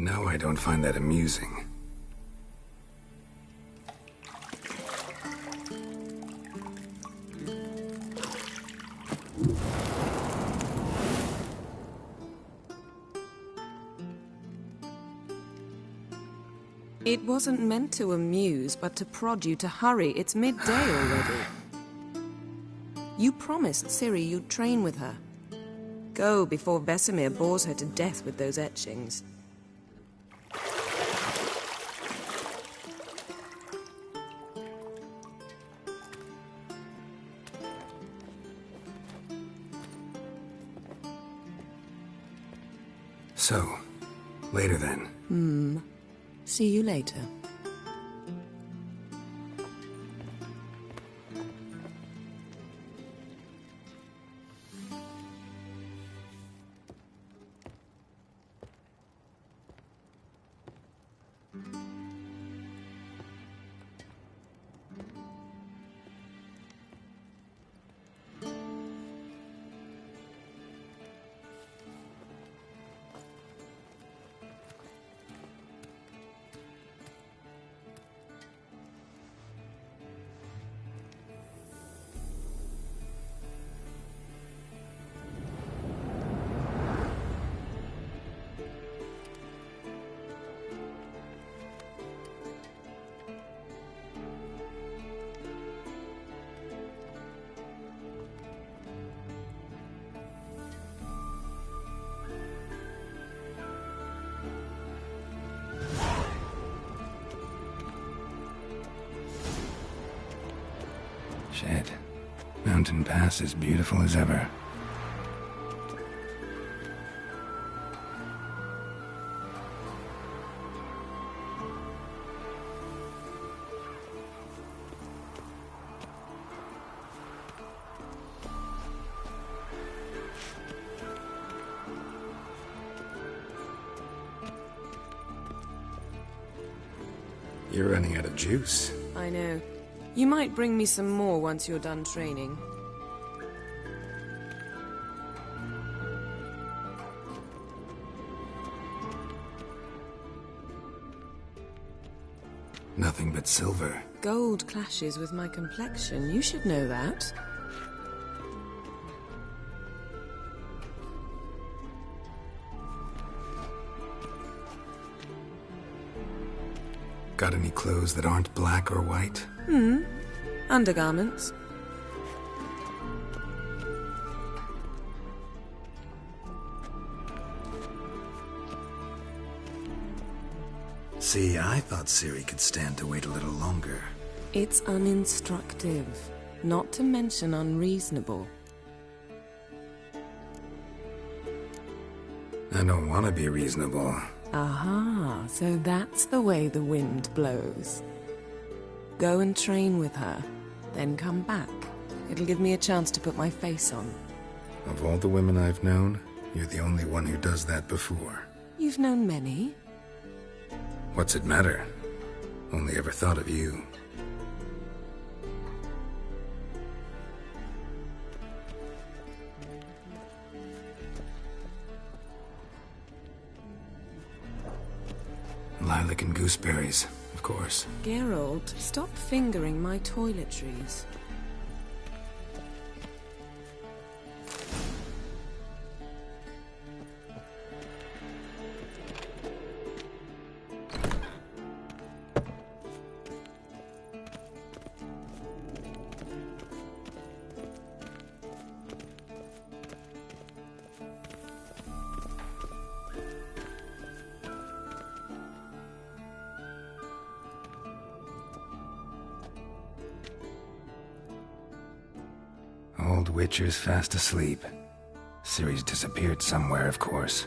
know I don't find that amusing. It wasn't meant to amuse, but to prod you to hurry. It's midday already. You promised Ciri you'd train with her. Go before Vesemir bores her to death with those etchings. So, later then. See you later. Shit. Mountain Pass is beautiful as ever. You're running out of juice. I know. You might bring me some more once you're done training. Nothing but silver. Gold clashes with my complexion. You should know that. Got any clothes that aren't black or white? Undergarments. See, I thought Ciri could stand to wait a little longer. It's uninstructive, not to mention unreasonable. I don't want to be reasonable. Aha, so that's the way the wind blows. Go and train with her, then come back. It'll give me a chance to put my face on. Of all the women I've known, you're the only one who does that before. You've known many. What's it matter? Only ever thought of you. Lilac and gooseberries, of course. Geralt, stop fingering my toiletries. Old Witcher's fast asleep. Ciri's disappeared somewhere, of course.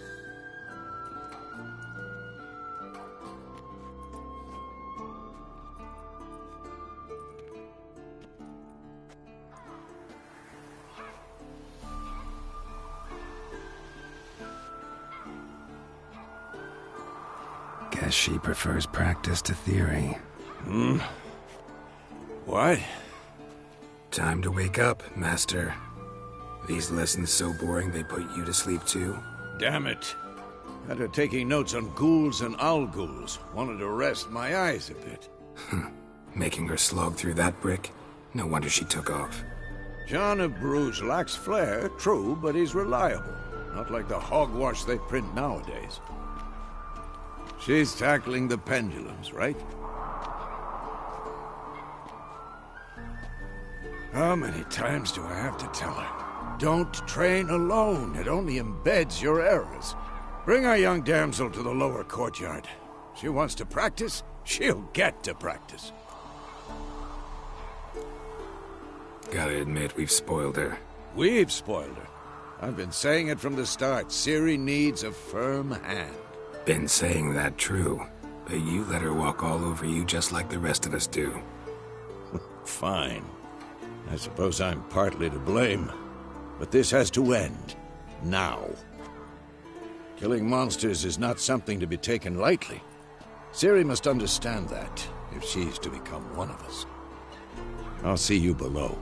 Guess she prefers practice to theory. What? Time to wake up, Master. These lessons so boring they put you to sleep too? Damn it. Got her taking notes on ghouls and owl-ghouls. Wanted to rest my eyes a bit. Making her slog through that brick? No wonder she took off. John of Bruges lacks flair, true, but he's reliable. Not like the hogwash they print nowadays. She's tackling the pendulums, right? How many times do I have to tell her? Don't train alone. It only embeds your errors. Bring our young damsel to the lower courtyard. She wants to practice, she'll get to practice. Gotta admit, we've spoiled her. We've spoiled her. I've been saying it from the start. Ciri needs a firm hand. Been saying that true, but you let her walk all over you just like the rest of us do. Fine. I suppose I'm partly to blame. But this has to end. Now. Killing monsters is not something to be taken lightly. Ciri must understand that, if she's to become one of us. I'll see you below.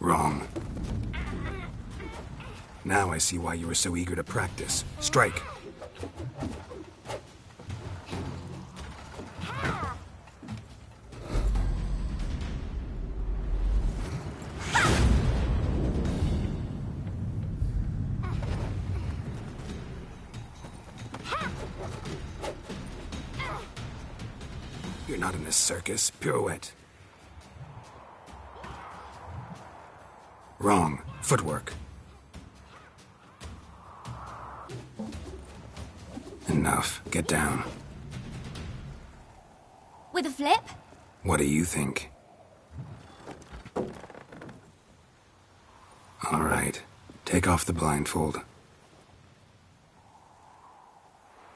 Wrong. Now I see why you were so eager to practice. Strike. You're not in a circus. Pirouette. Wrong. Footwork. Enough. Get down. With a flip? What do you think? All right. Take off the blindfold.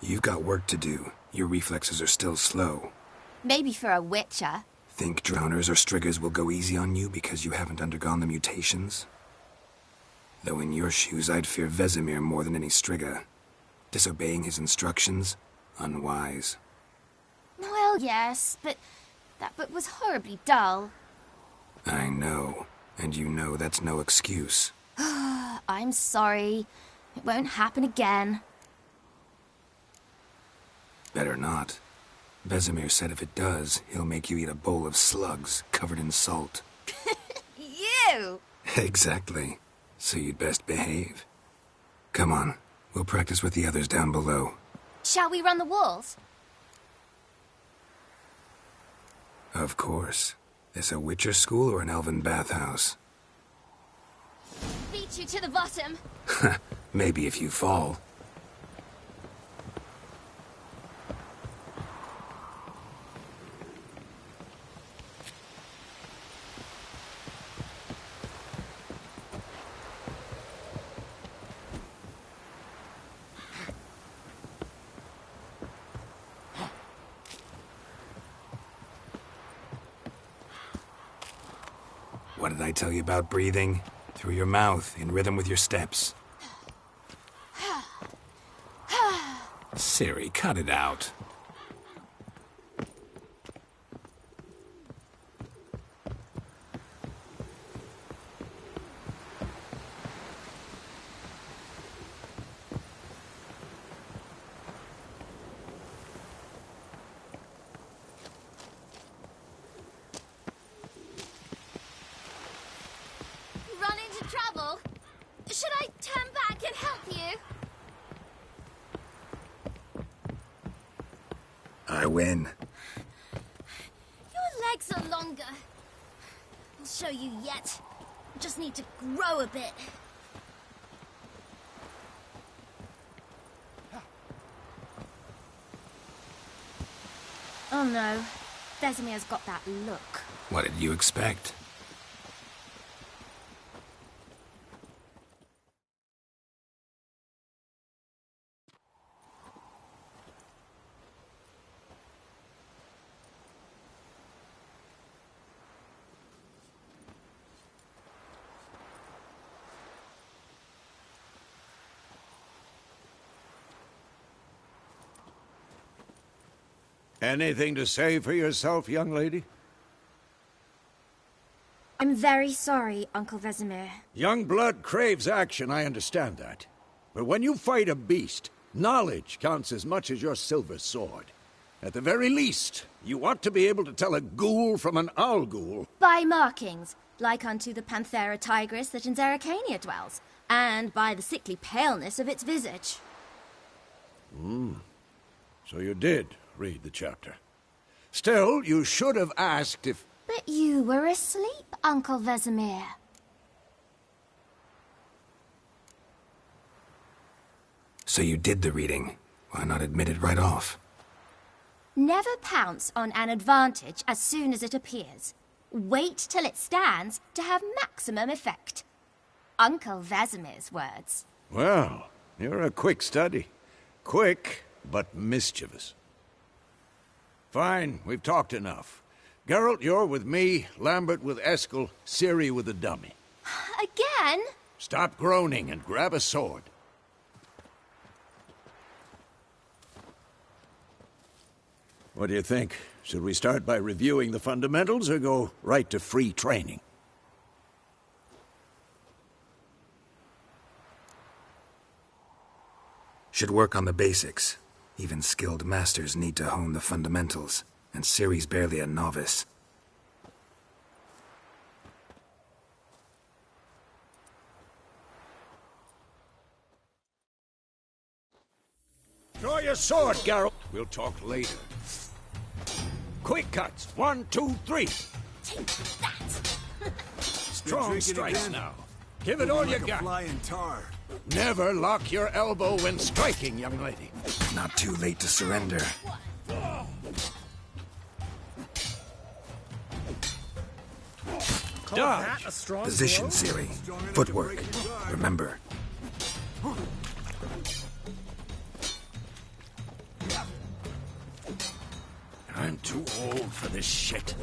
You've got work to do. Your reflexes are still slow. Maybe for a witcher. Think drowners or striggers will go easy on you because you haven't undergone the mutations? Though in your shoes, I'd fear Vesemir more than any strigger. Disobeying his instructions? Unwise. Well, yes, but that book was horribly dull. I know. And you know that's no excuse. I'm sorry. It won't happen again. Better not. Vesemir said if it does, he'll make you eat a bowl of slugs covered in salt. You! Exactly. So you'd best behave. Come on. We'll practice with the others down below. Shall we run the walls? Of course. This a Witcher school or an elven bathhouse? Beat you to the bottom. Maybe if you fall. What did I tell you about breathing? Through your mouth, in rhythm with your steps. Ciri, cut it out. Run into trouble? Should I turn back and help you? I win. Your legs are longer. I'll show you yet. Just need to grow a bit. Oh no. Vesemir's got that look. What did you expect? Anything to say for yourself, young lady? I'm very sorry, Uncle Vesemir. Young blood craves action, I understand that. But when you fight a beast, knowledge counts as much as your silver sword. At the very least, you ought to be able to tell a ghoul from an owl ghoul. By markings, like unto the Panthera tigris that in Zeracania dwells, and by the sickly paleness of its visage. So you did read the chapter. Still, you should have asked if... But you were asleep, Uncle Vesemir. So you did the reading. Why not admit it right off? Never pounce on an advantage as soon as it appears. Wait till it stands to have maximum effect. Uncle Vesemir's words. Well, you're a quick study. Quick, but mischievous. Fine, we've talked enough. Geralt, you're with me, Lambert with Eskel, Ciri with the dummy. Again? Stop groaning and grab a sword. What do you think? Should we start by reviewing the fundamentals or go right to free training? Should work on the basics. Even skilled masters need to hone the fundamentals, and Ciri's barely a novice. Draw your sword, Geralt. We'll talk later. Quick cuts. 1, 2, 3. Take that! Strong strikes now. Give it all you got. Flying tar. Never lock your elbow when striking, young lady. Not too late to surrender. Dodge. Position, Ciri. Footwork. Remember. I'm too old for this shit.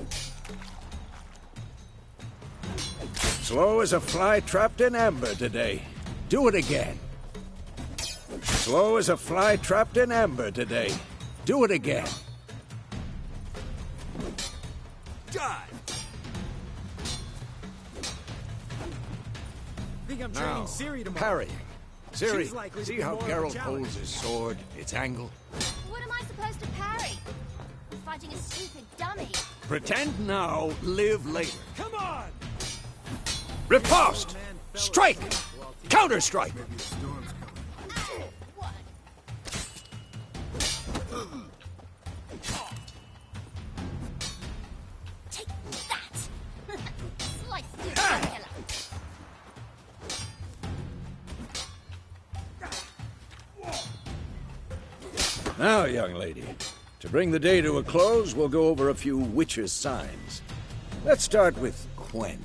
Slow as a fly trapped in amber today. Do it again. Slow as a fly trapped in amber today. Do it again. Die! Think I'm Now, training Ciri tomorrow. parrying. She's Ciri, likely to see be how more of a Geralt challenge. holds his sword, its angle? What am I supposed to parry? I'm fighting a stupid dummy. Pretend now, live later. Come on! Riposte! Strike! Counter-strike! What? Take that! Slice this killer. Now, young lady, to bring the day to a close, we'll go over a few witches' signs. Let's start with Quen.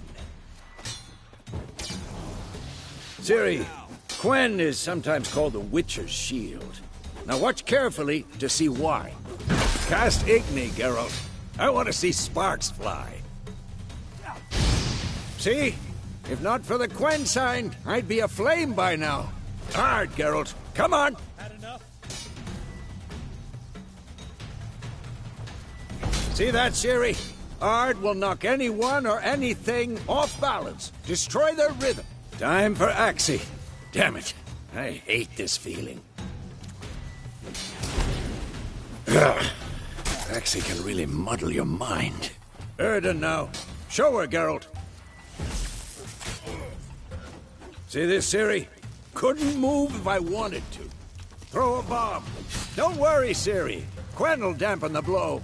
Ciri, Quen is sometimes called the Witcher's Shield. Now watch carefully to see why. Cast Igni, Geralt. I want to see sparks fly. See? If not for the Quen sign, I'd be aflame by now. Hard, Geralt. Come on! Had enough? See that, Ciri? Ard will knock anyone or anything off balance. Destroy their rhythm. Time for Axie. Damn it. I hate this feeling. Ugh. Axie can really muddle your mind. Erden now. Show her, Geralt. See this, Ciri? Couldn't move if I wanted to. Throw a bomb. Don't worry, Ciri. Quen will dampen the blow.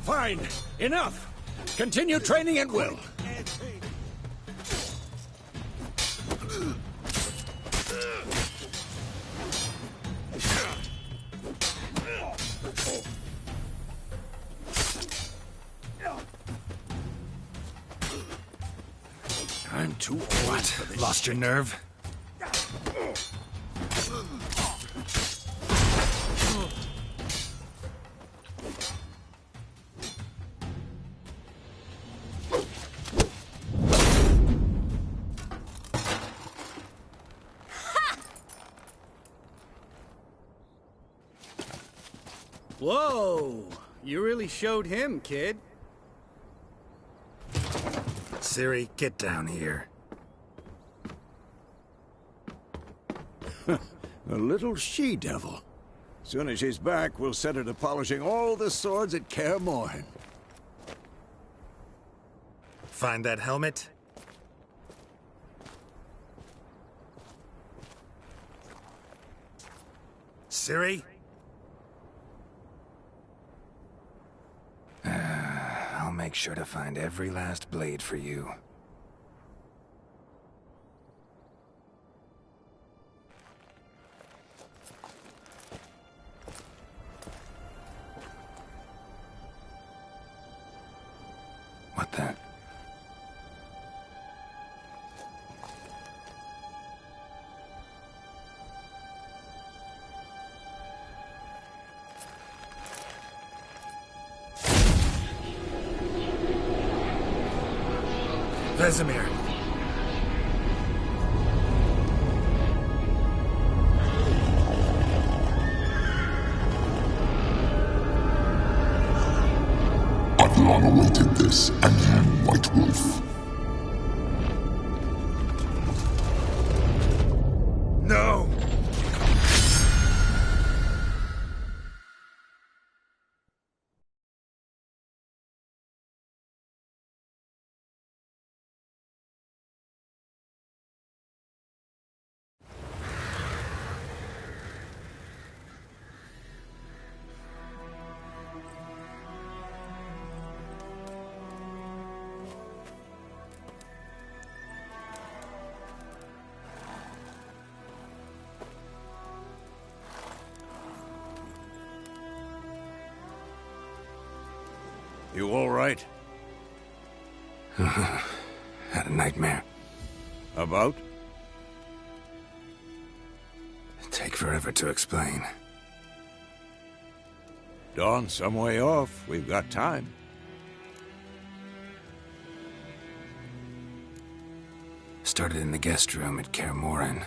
Fine. Enough. Continue training at will. I'm too old for this. Lost your nerve? Whoa! You really showed him, kid. Ciri, get down here. A little she-devil. Soon as she's back, we'll set her to polishing all the swords at Kaer Morhen. Find that helmet? Ciri? I'll make sure to find every last blade for you. What the? Vesemir! I've long awaited this, and you, White Wolf. No! You all right? Had a nightmare. About? Take forever to explain. Dawn's some way off. We've got time. Started in the guest room at Kaer Morhen.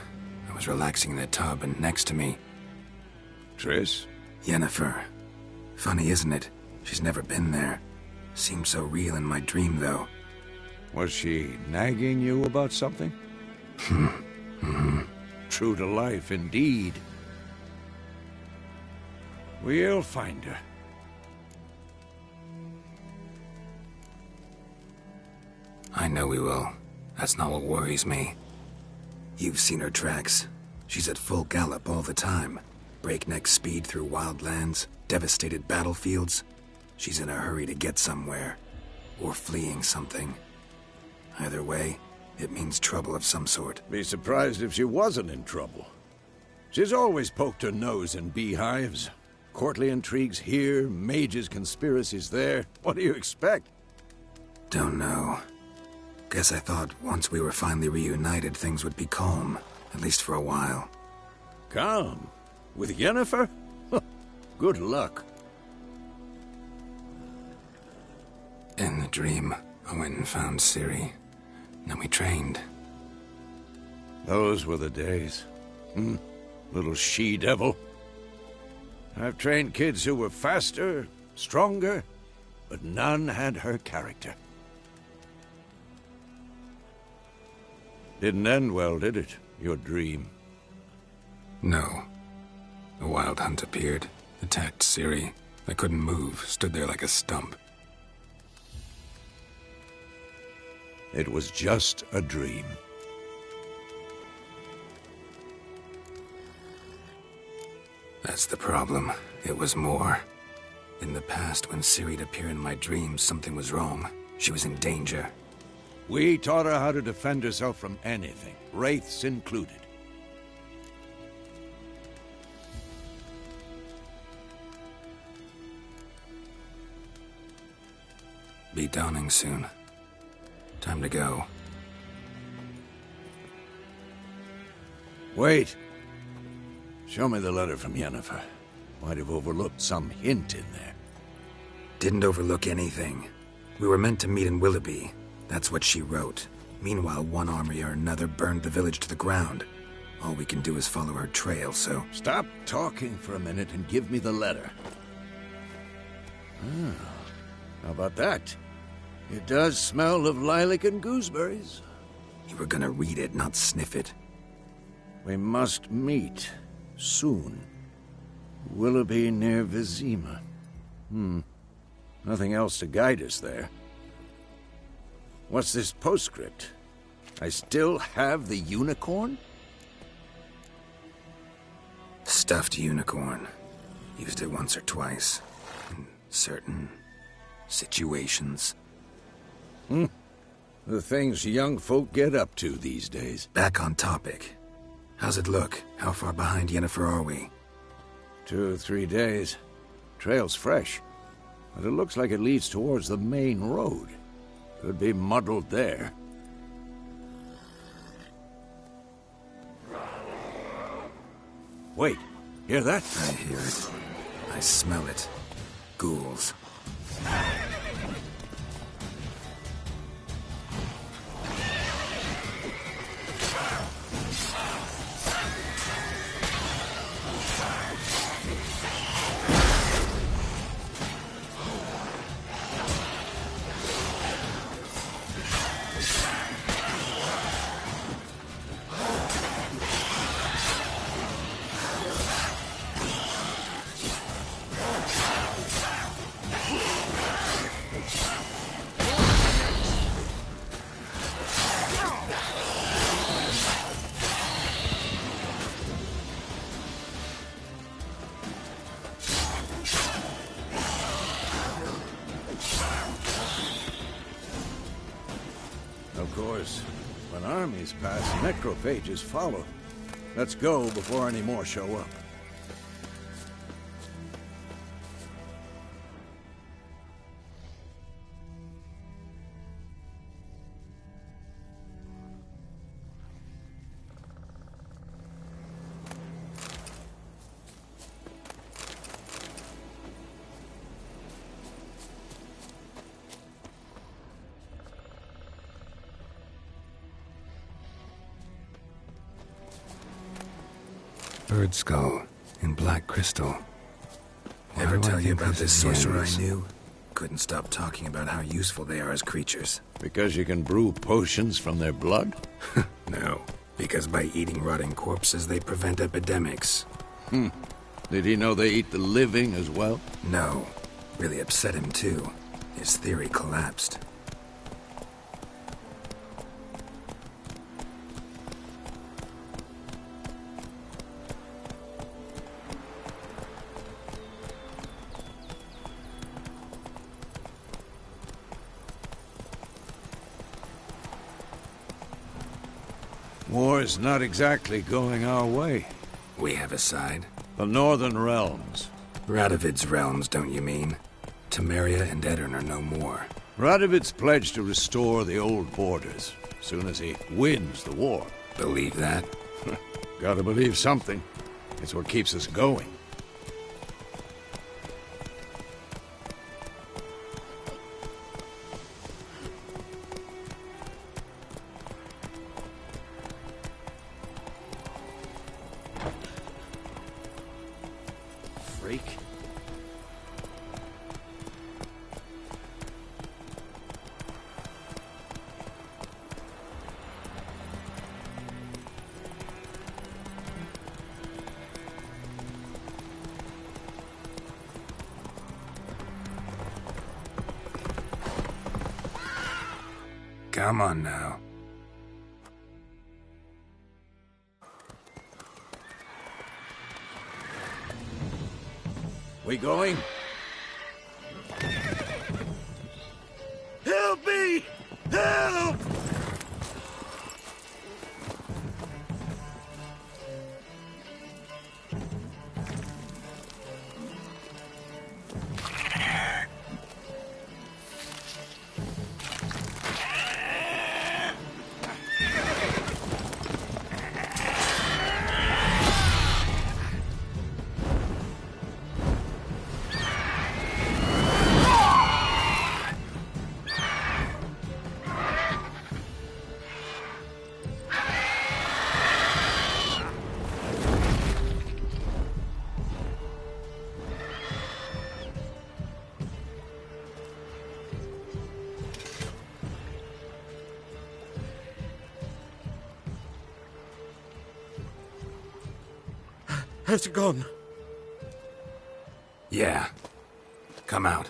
I was relaxing in the tub, and next to me, Triss? Yennefer. Funny, isn't it? She's never been there. Seemed so real in my dream, though. Was she nagging you about something? True to life, indeed. We'll find her. I know we will. That's not what worries me. You've seen her tracks. She's at full gallop all the time. Breakneck speed through wild lands, devastated battlefields. She's in a hurry to get somewhere. Or fleeing something. Either way, it means trouble of some sort. Be surprised if she wasn't in trouble. She's always poked her nose in beehives. Courtly intrigues here, mages' conspiracies there. What do you expect? Don't know. Guess I thought once we were finally reunited, things would be calm. At least for a while. Calm? With Yennefer? Good luck. In the dream, I went and found Ciri. Then we trained. Those were the days. Little she-devil. I've trained kids who were faster, stronger, but none had her character. Didn't end well, did it? Your dream? No. A wild hunt appeared, attacked Ciri. I couldn't move, stood there like a stump. It was just a dream. That's the problem. It was more. In the past, when Ciri'd appear in my dreams, something was wrong. She was in danger. We taught her how to defend herself from anything, wraiths included. Be dawning soon. Time to go. Wait. Show me the letter from Yennefer. Might have overlooked some hint in there. Didn't overlook anything. We were meant to meet in Willoughby. That's what she wrote. Meanwhile, one army or another burned the village to the ground. All we can do is follow her trail, so... Stop talking for a minute and give me the letter. Ah, how about that? It does smell of lilac and gooseberries. You were gonna read it, not sniff it. We must meet. Soon. Willoughby near Vizima. Nothing else to guide us there. What's this postscript? I still have the unicorn? Stuffed unicorn. Used it once or twice. In certain situations. The things young folk get up to these days. Back on topic. How's it look? How far behind Yennefer are we? 2 or 3 days. Trail's fresh, but it looks like it leads towards the main road. Could be muddled there. Wait, hear that? I hear it. I smell it. Ghouls. Of course, when armies pass, necrophages follow. Let's go before any more show up. Bird skull in black crystal. Ever tell you about this sorcerer I knew? Couldn't stop talking about how useful they are as creatures. Because you can brew potions from their blood? No, because by eating rotting corpses they prevent epidemics. Did he know they eat the living as well? No. Really upset him too. His theory collapsed. War's not exactly going our way. We have a side. The Northern Realms. Radovid's realms, don't you mean? Temeria and Edirn are no more. Radovid's pledged to restore the old borders, soon as he wins the war. Believe that? Gotta believe something. It's what keeps us going. Freak. Come on now. We going? Help me! Help! Has it gone? Yeah. Come out.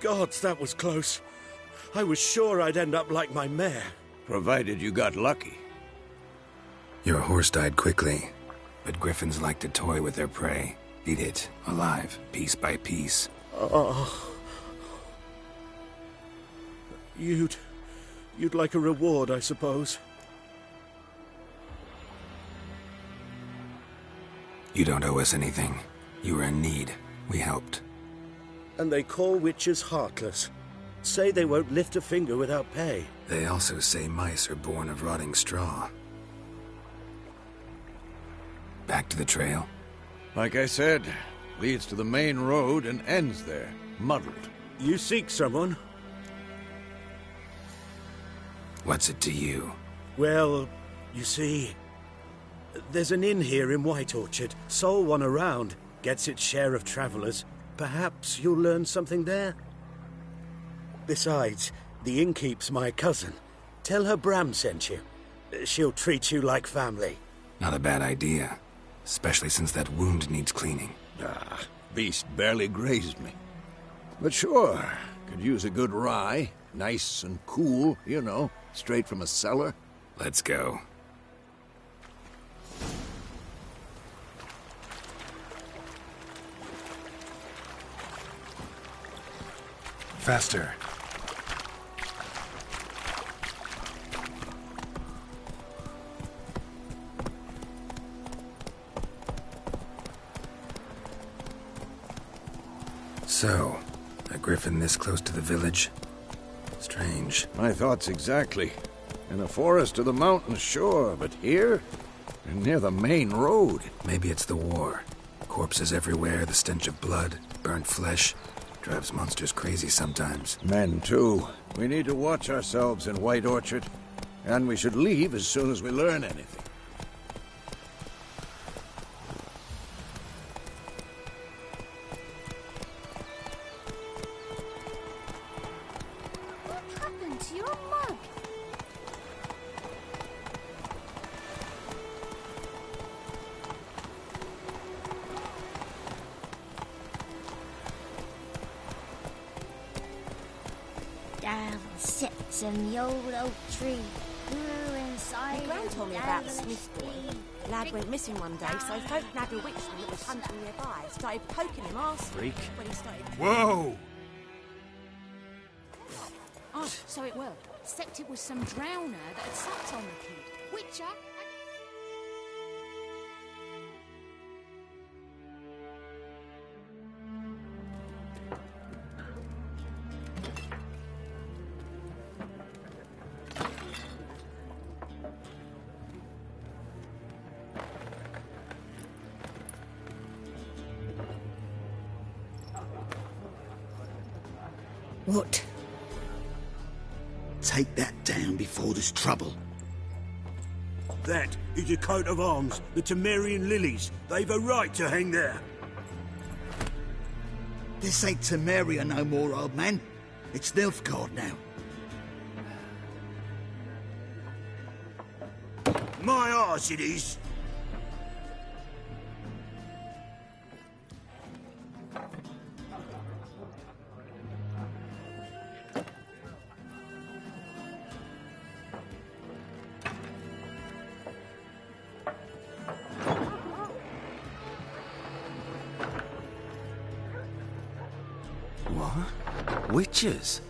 Gods, that was close. I was sure I'd end up like my mare. Provided you got lucky. Your horse died quickly, but griffins like to toy with their prey. Eat it, alive, piece by piece. Oh. You'd like a reward, I suppose. You don't owe us anything. You were in need. We helped. And they call witches heartless. Say they won't lift a finger without pay. They also say mice are born of rotting straw. Back to the trail? Like I said, leads to the main road and ends there, muddled. You seek someone? What's it to you? Well, you see, there's an inn here in White Orchard. Sole one around. Gets its share of travelers. Perhaps you'll learn something there? Besides, the innkeep's my cousin. Tell her Bram sent you. She'll treat you like family. Not a bad idea. Especially since that wound needs cleaning. Beast barely grazed me. But sure, could use a good rye. Nice and cool, you know, straight from a cellar. Let's go. Faster. So, a griffin this close to the village? Strange. My thoughts exactly. In the forest or the mountains, sure, but here? And near the main road. Maybe it's the war. Corpses everywhere, the stench of blood, burnt flesh. Drives monsters crazy sometimes. Men, too. We need to watch ourselves in White Orchard. And we should leave as soon as we learn anything. What happened to your mug? Down sits in the old oak tree, grew inside. My gran told me about the Smith boy. Lad went missing one day, so folk nabbed a witchman that was hunting nearby. Started poking him arse Freak. when he started. Whoa! Oh, so it will. Except it was some drowner that had sucked on the kid. Witcher? What? Take that down before there's trouble. That is a coat of arms, the Temerian lilies. They've a right to hang there. This ain't Temeria no more, old man. It's Nilfgaard now. My arse it is. What? Witches?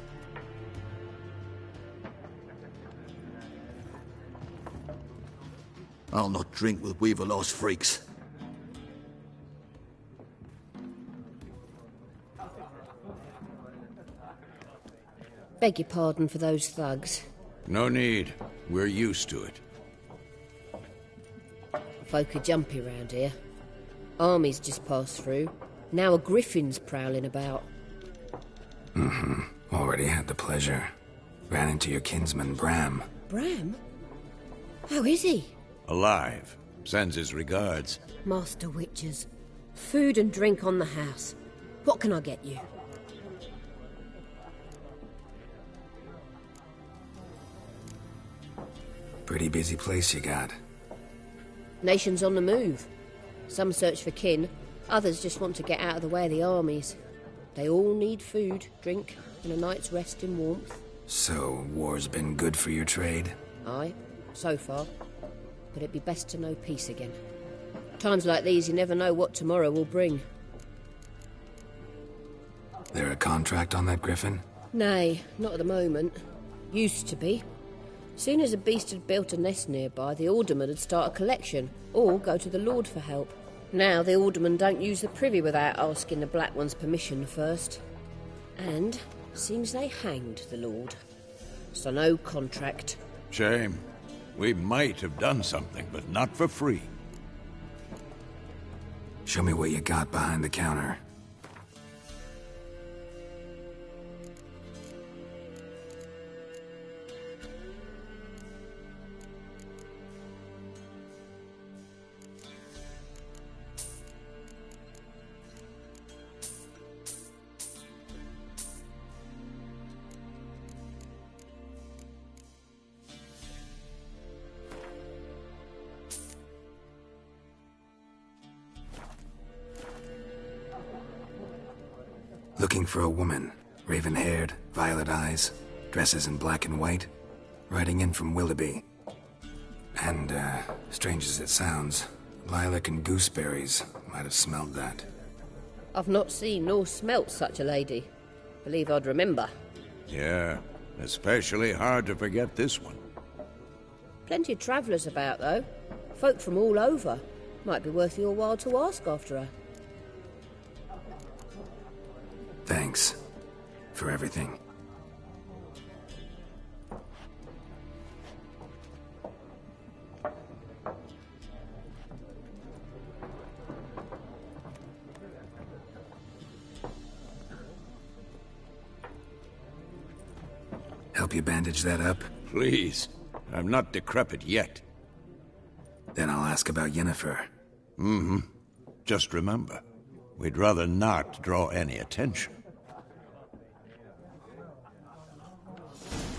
I'll not drink with Weaver-lost freaks. Beg your pardon for those thugs. No need. We're used to it. Folk are jumpy round here. Armies just passed through. Now a griffin's prowling about. Already had the pleasure. Ran into your kinsman, Bram. Bram? How is he? Alive. Sends his regards. Master Witchers. Food and drink on the house. What can I get you? Pretty busy place you got. Nations on the move. Some search for kin, others just want to get out of the way of the armies. They all need food, drink, and a night's rest in warmth. So, war's been good for your trade? Aye, so far. But it'd be best to know peace again. Times like these, you never know what tomorrow will bring. There a contract on that griffin? Nay, not at the moment. Used to be. Soon as a beast had built a nest nearby, the alderman would start a collection, or go to the Lord for help. Now the aldermen don't use the privy without asking the Black One's permission first. And seems they hanged the Lord. So no contract. Shame. We might have done something, but not for free. Show me what you got behind the counter. Looking for a woman. Raven-haired, violet eyes, dresses in black and white. Riding in from Willoughby. And, strange as it sounds, lilac and gooseberries might have smelled that. I've not seen nor smelt such a lady. Believe I'd remember. Yeah, especially hard to forget this one. Plenty of travellers about, though. Folk from all over. Might be worth your while to ask after her. Thanks. For everything. Help you bandage that up? Please. I'm not decrepit yet. Then I'll ask about Yennefer. Mm-hmm. Just remember, we'd rather not draw any attention.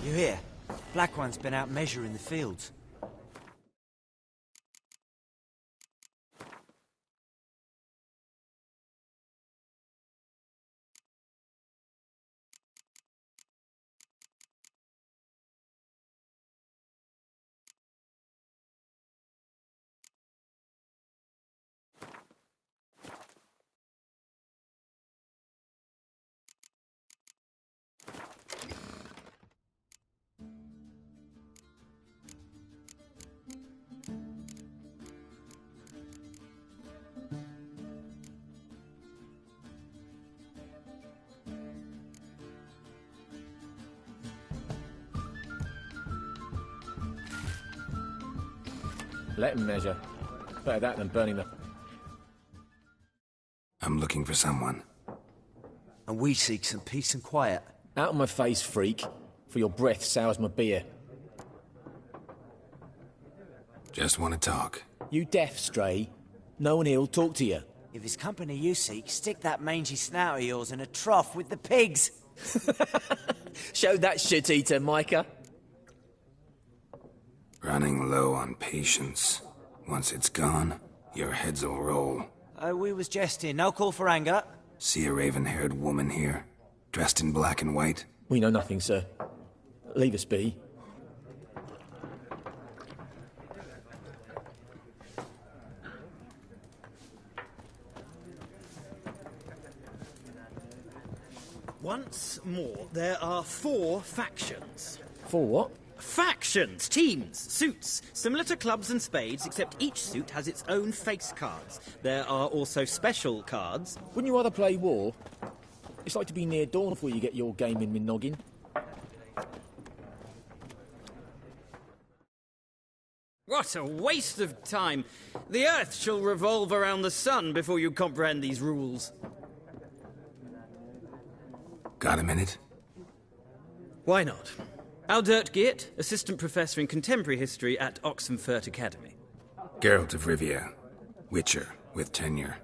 You hear? Black One's been out measuring the fields. Let him measure. Better that than burning the... I'm looking for someone. And we seek some peace and quiet. Out of my face, freak. For your breath sours my beer. Just want to talk. You deaf, Stray? No one here'll talk to you. If it's company you seek, stick that mangy snout of yours in a trough with the pigs. Show that shit-eater, Micah. Running low on patience. Once it's gone, your heads'll roll. We was jesting. No call for anger. See a raven-haired woman here? Dressed in black and white? We know nothing, sir. Leave us be. Once more, there are 4 factions. 4 what? Factions, teams, suits, similar to clubs and spades, except each suit has its own face cards. There are also special cards. Wouldn't you rather play war? It's like to be near dawn before you get your game in my noggin. What a waste of time! The Earth shall revolve around the sun before you comprehend these rules. Got a minute? Why not? Aldert Geert, Assistant Professor in Contemporary History at Oxenfurt Academy. Geralt of Rivia. Witcher, with tenure.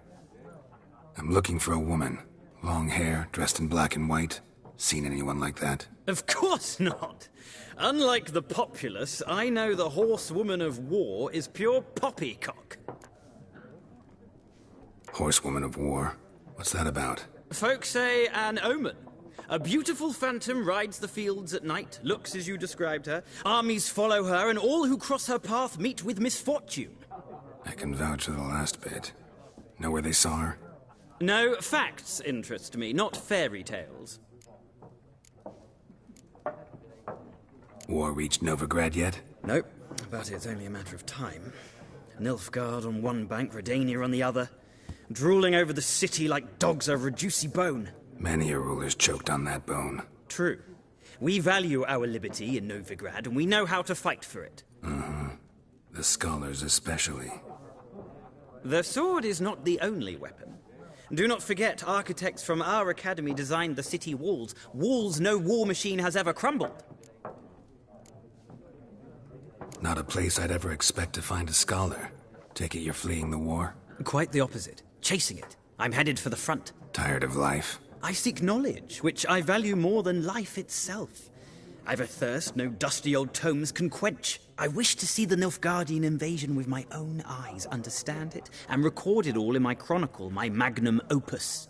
I'm looking for a woman. Long hair, dressed in black and white. Seen anyone like that? Of course not. Unlike the populace, I know the horsewoman of war is pure poppycock. Horsewoman of war? What's that about? Folk say an omen. A beautiful phantom rides the fields at night, looks as you described her. Armies follow her, and all who cross her path meet with misfortune. I can vouch for the last bit. Know where they saw her? No, facts interest me, not fairy tales. War reached Novigrad yet? Nope, but it's only a matter of time. Nilfgaard on one bank, Redania on the other. Drooling over the city like dogs over a juicy bone. Many a ruler's choked on that bone. True. We value our liberty in Novigrad, and we know how to fight for it. Mm-hmm. The scholars especially. The sword is not the only weapon. Do not forget, architects from our academy designed the city walls. Walls no war machine has ever crumbled. Not a place I'd ever expect to find a scholar. Take it you're fleeing the war? Quite the opposite. Chasing it. I'm headed for the front. Tired of life? I seek knowledge, which I value more than life itself. I've a thirst no dusty old tomes can quench. I wish to see the Nilfgaardian invasion with my own eyes, understand it, and record it all in my chronicle, my magnum opus.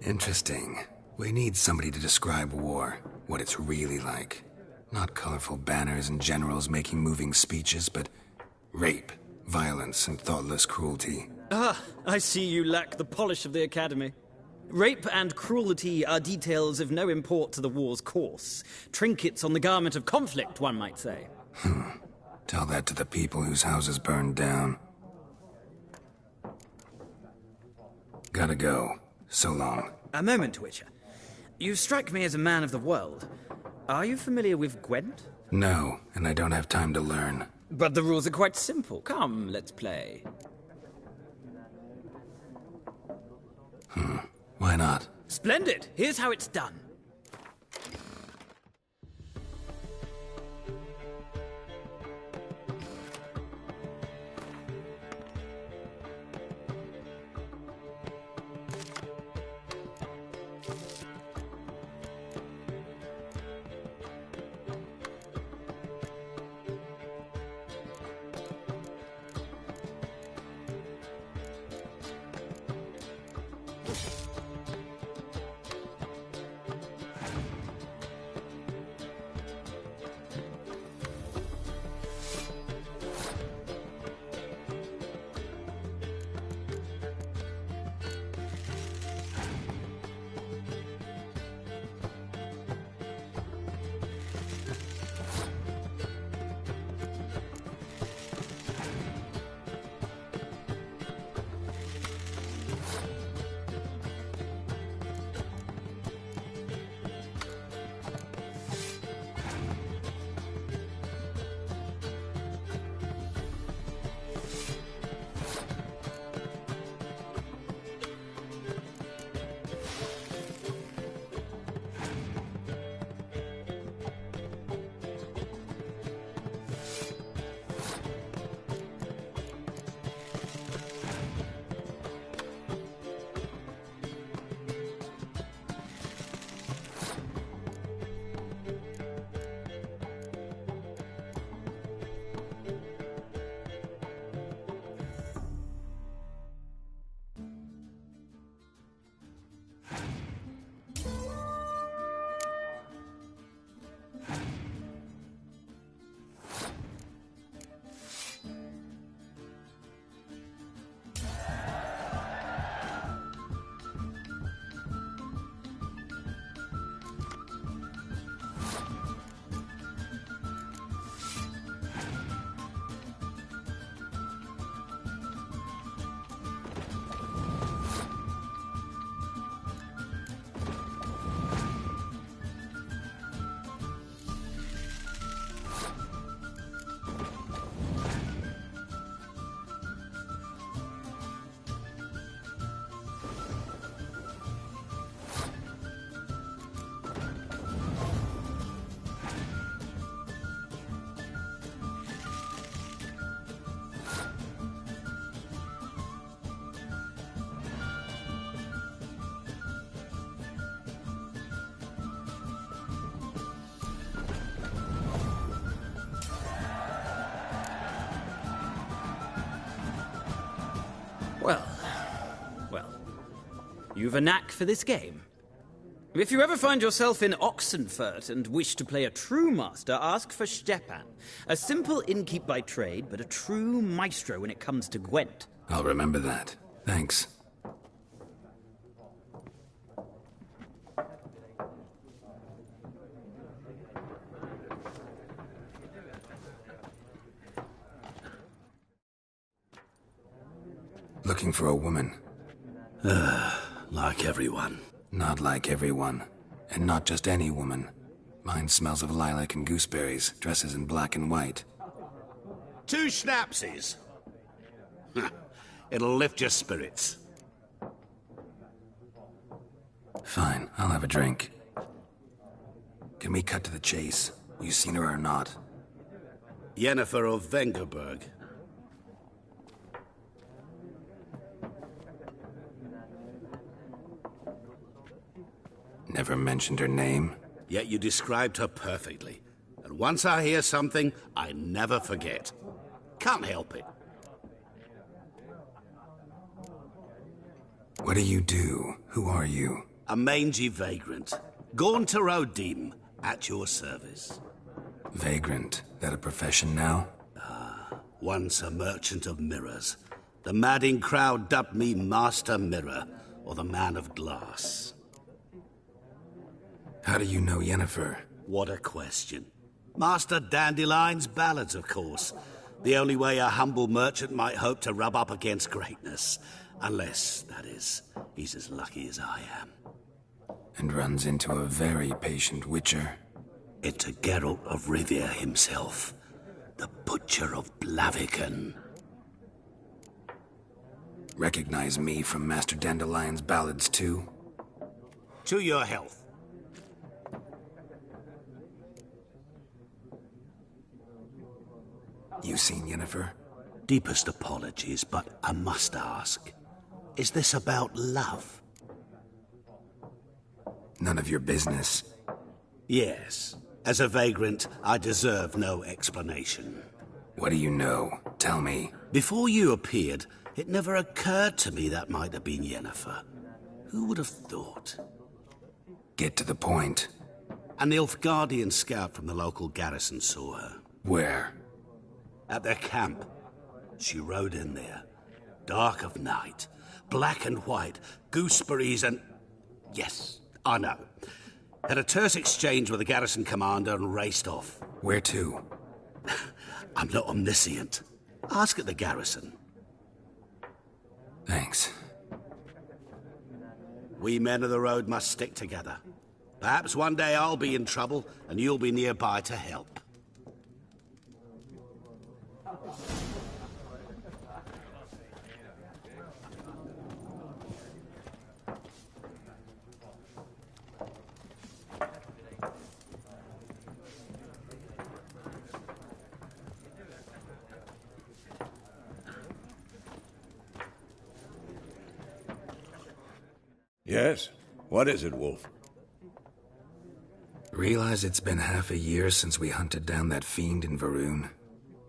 Interesting. We need somebody to describe war, what it's really like. Not colorful banners and generals making moving speeches, but rape, violence, and thoughtless cruelty. Ah, I see you lack the polish of the academy. Rape and cruelty are details of no import to the war's course. Trinkets on the garment of conflict, one might say. Tell that to the people whose houses burned down. Gotta go. So long. A moment, Witcher. You strike me as a man of the world. Are you familiar with Gwent? No, and I don't have time to learn. But the rules are quite simple. Come, let's play. Why not? Splendid! Here's how it's done. You've a knack for this game. If you ever find yourself in Oxenfurt and wish to play a true master, ask for Stepan. A simple innkeep by trade, but a true maestro when it comes to Gwent. I'll remember that. Thanks. Looking for a woman. Like everyone. Not like everyone. And not just any woman. Mine smells of lilac and gooseberries, dresses in black and white. 2 schnapsies. It'll lift your spirits. Fine, I'll have a drink. Can we cut to the chase? You seen her or not? Yennefer of Vengerberg. Never mentioned her name? Yet you described her perfectly. And once I hear something, I never forget. Can't help it. What do you do? Who are you? A mangy vagrant. Gone to Rodim, at your service. Vagrant. That a profession now? Once a merchant of mirrors. The madding crowd dubbed me Master Mirror, or the Man of Glass. How do you know Yennefer? What a question. Master Dandelion's ballads, of course. The only way a humble merchant might hope to rub up against greatness. Unless, that is, he's as lucky as I am. And runs into a very patient witcher. Into Geralt of Rivia himself. The Butcher of Blaviken. Recognize me from Master Dandelion's ballads, too? To your health. You seen Yennefer? Deepest apologies, but I must ask. Is this about love? None of your business. Yes. As a vagrant, I deserve no explanation. What do you know? Tell me. Before you appeared, it never occurred to me that might have been Yennefer. Who would have thought? Get to the point. An Nilfgaardian scout from the local garrison saw her. Where? At their camp. She rode in there. Dark of night. Black and white. Gooseberries and... Yes, I know. Had a terse exchange with the garrison commander and raced off. Where to? I'm not omniscient. Ask at the garrison. Thanks. We men of the road must stick together. Perhaps one day I'll be in trouble and you'll be nearby to help. Yes? What is it, Wolf? Realize it's been half a year since we hunted down that fiend in Varun?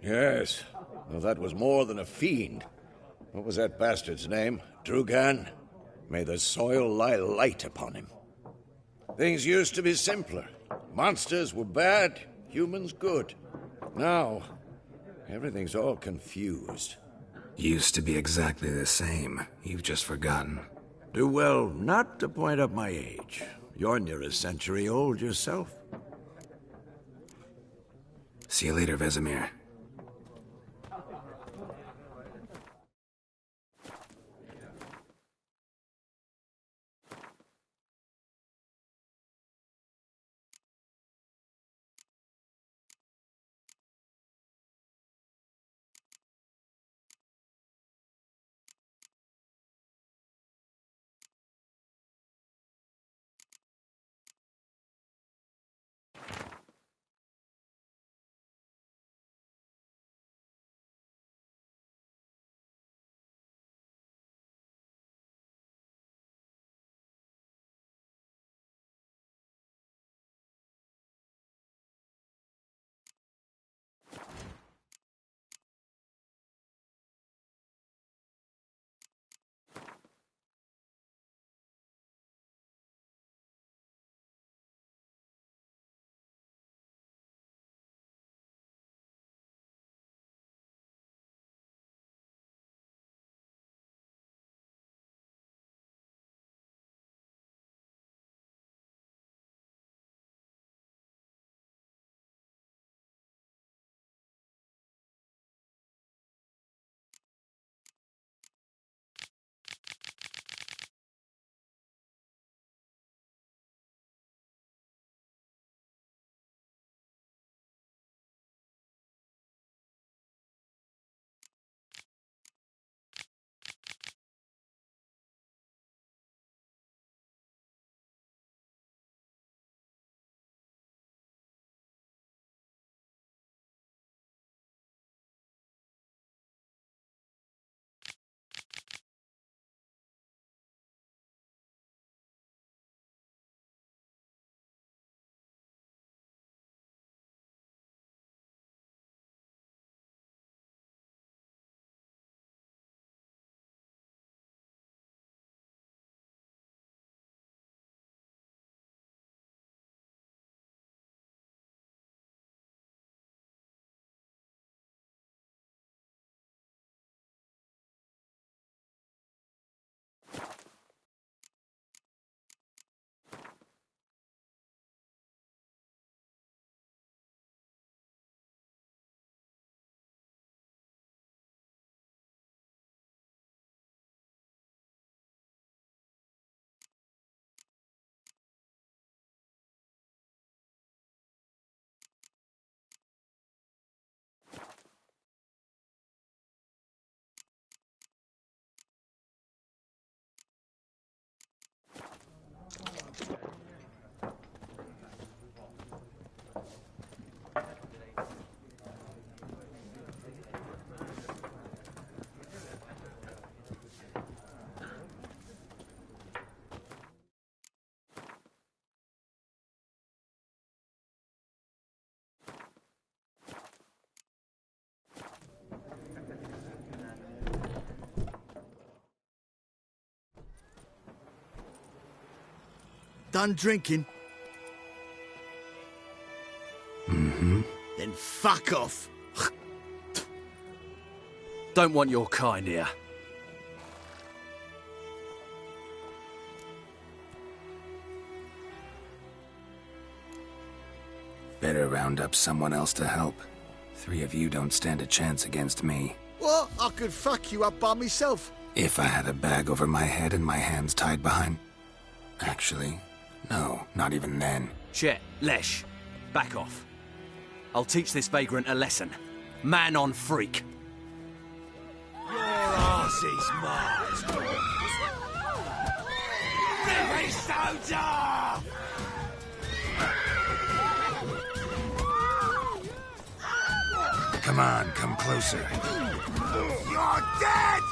Yes. Well, that was more than a fiend. What was that bastard's name? Drugan? May the soil lie light upon him. Things used to be simpler. Monsters were bad, humans good. Now, everything's all confused. Used to be exactly the same. You've just forgotten. Do well not to point up my age. You're near a century old yourself. See you later, Vesemir. done drinking? Mm-hmm. Then fuck off. Don't want your kind here. Better round up someone else to help. 3 of you don't stand a chance against me. What? I could fuck you up by myself. If I had a bag over my head and my hands tied behind... Actually, no, not even then. Chet, Lesh, back off. I'll teach this vagrant a lesson. Man on freak. Your arse is marked. Ribby soda! Come on, come closer. You're dead!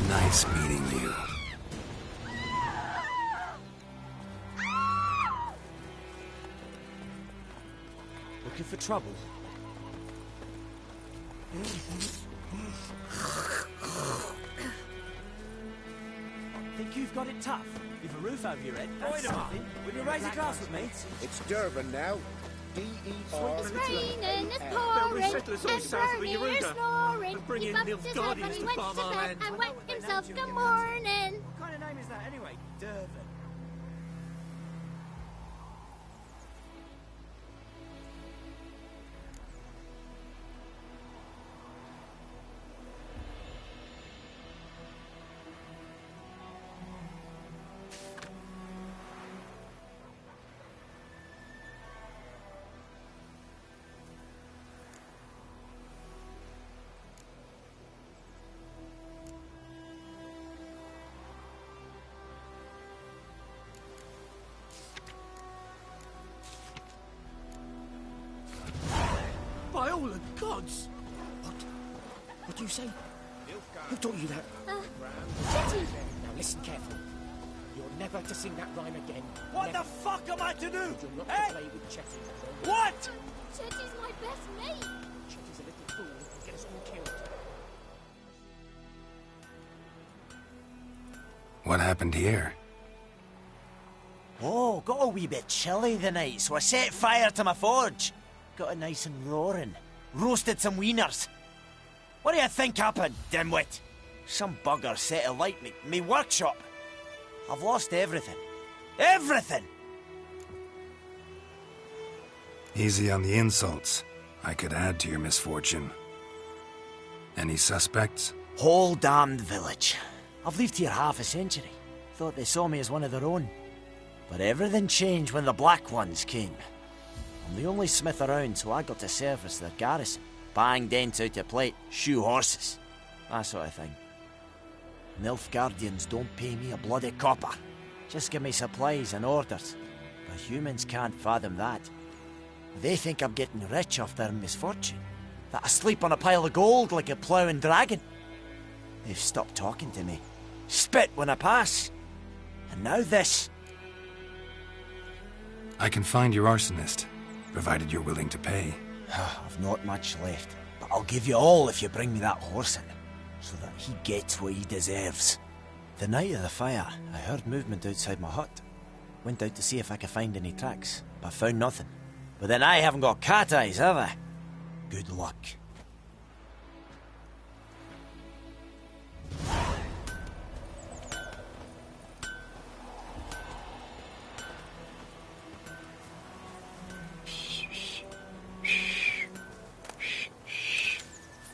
Nice meeting you. Looking for trouble? Think you've got it tough? You've a roof over your head. That's something. Will you raise a glass with me? It's Durban now. D-E-R... It's raining, it's pouring, and Bernie is snoring. He bumped his head when he went to bed and wet himself. Good morning. What kind of name is that anyway? Durban. By all the gods! What do you say? Who taught you that? Chetty! Now listen carefully. You're never to sing that rhyme again. What Never. the fuck am I to do? You're not Eh? to play with Chetty. What? Chetty's my best mate. Chetty's a little fool who can get us all killed. What happened here? Oh, got a wee bit chilly the night, so I set fire to my forge. Got it nice and roaring. Roasted some wieners. What do you think happened, dimwit? Some bugger set alight me workshop. I've lost everything. Everything! Easy on the insults. I could add to your misfortune. Any suspects? Whole damned village. I've lived here half a century. Thought they saw me as one of their own. But everything changed when the Black Ones came. I'm the only smith around, so I got to service their garrison. Bang dents out of plate, shoe horses. That sort of thing. Nilfgaardians don't pay me a bloody copper. Just give me supplies and orders. But humans can't fathom that. They think I'm getting rich off their misfortune. That I sleep on a pile of gold like a ploughing dragon. They've stopped talking to me. Spit when I pass. And now this. I can find your arsonist, provided you're willing to pay. I've not much left, but I'll give you all if you bring me that horse in, so that he gets what he deserves. The night of the fire, I heard movement outside my hut. Went out to see if I could find any tracks, but found nothing. But then I haven't got cat eyes, have I? Good luck.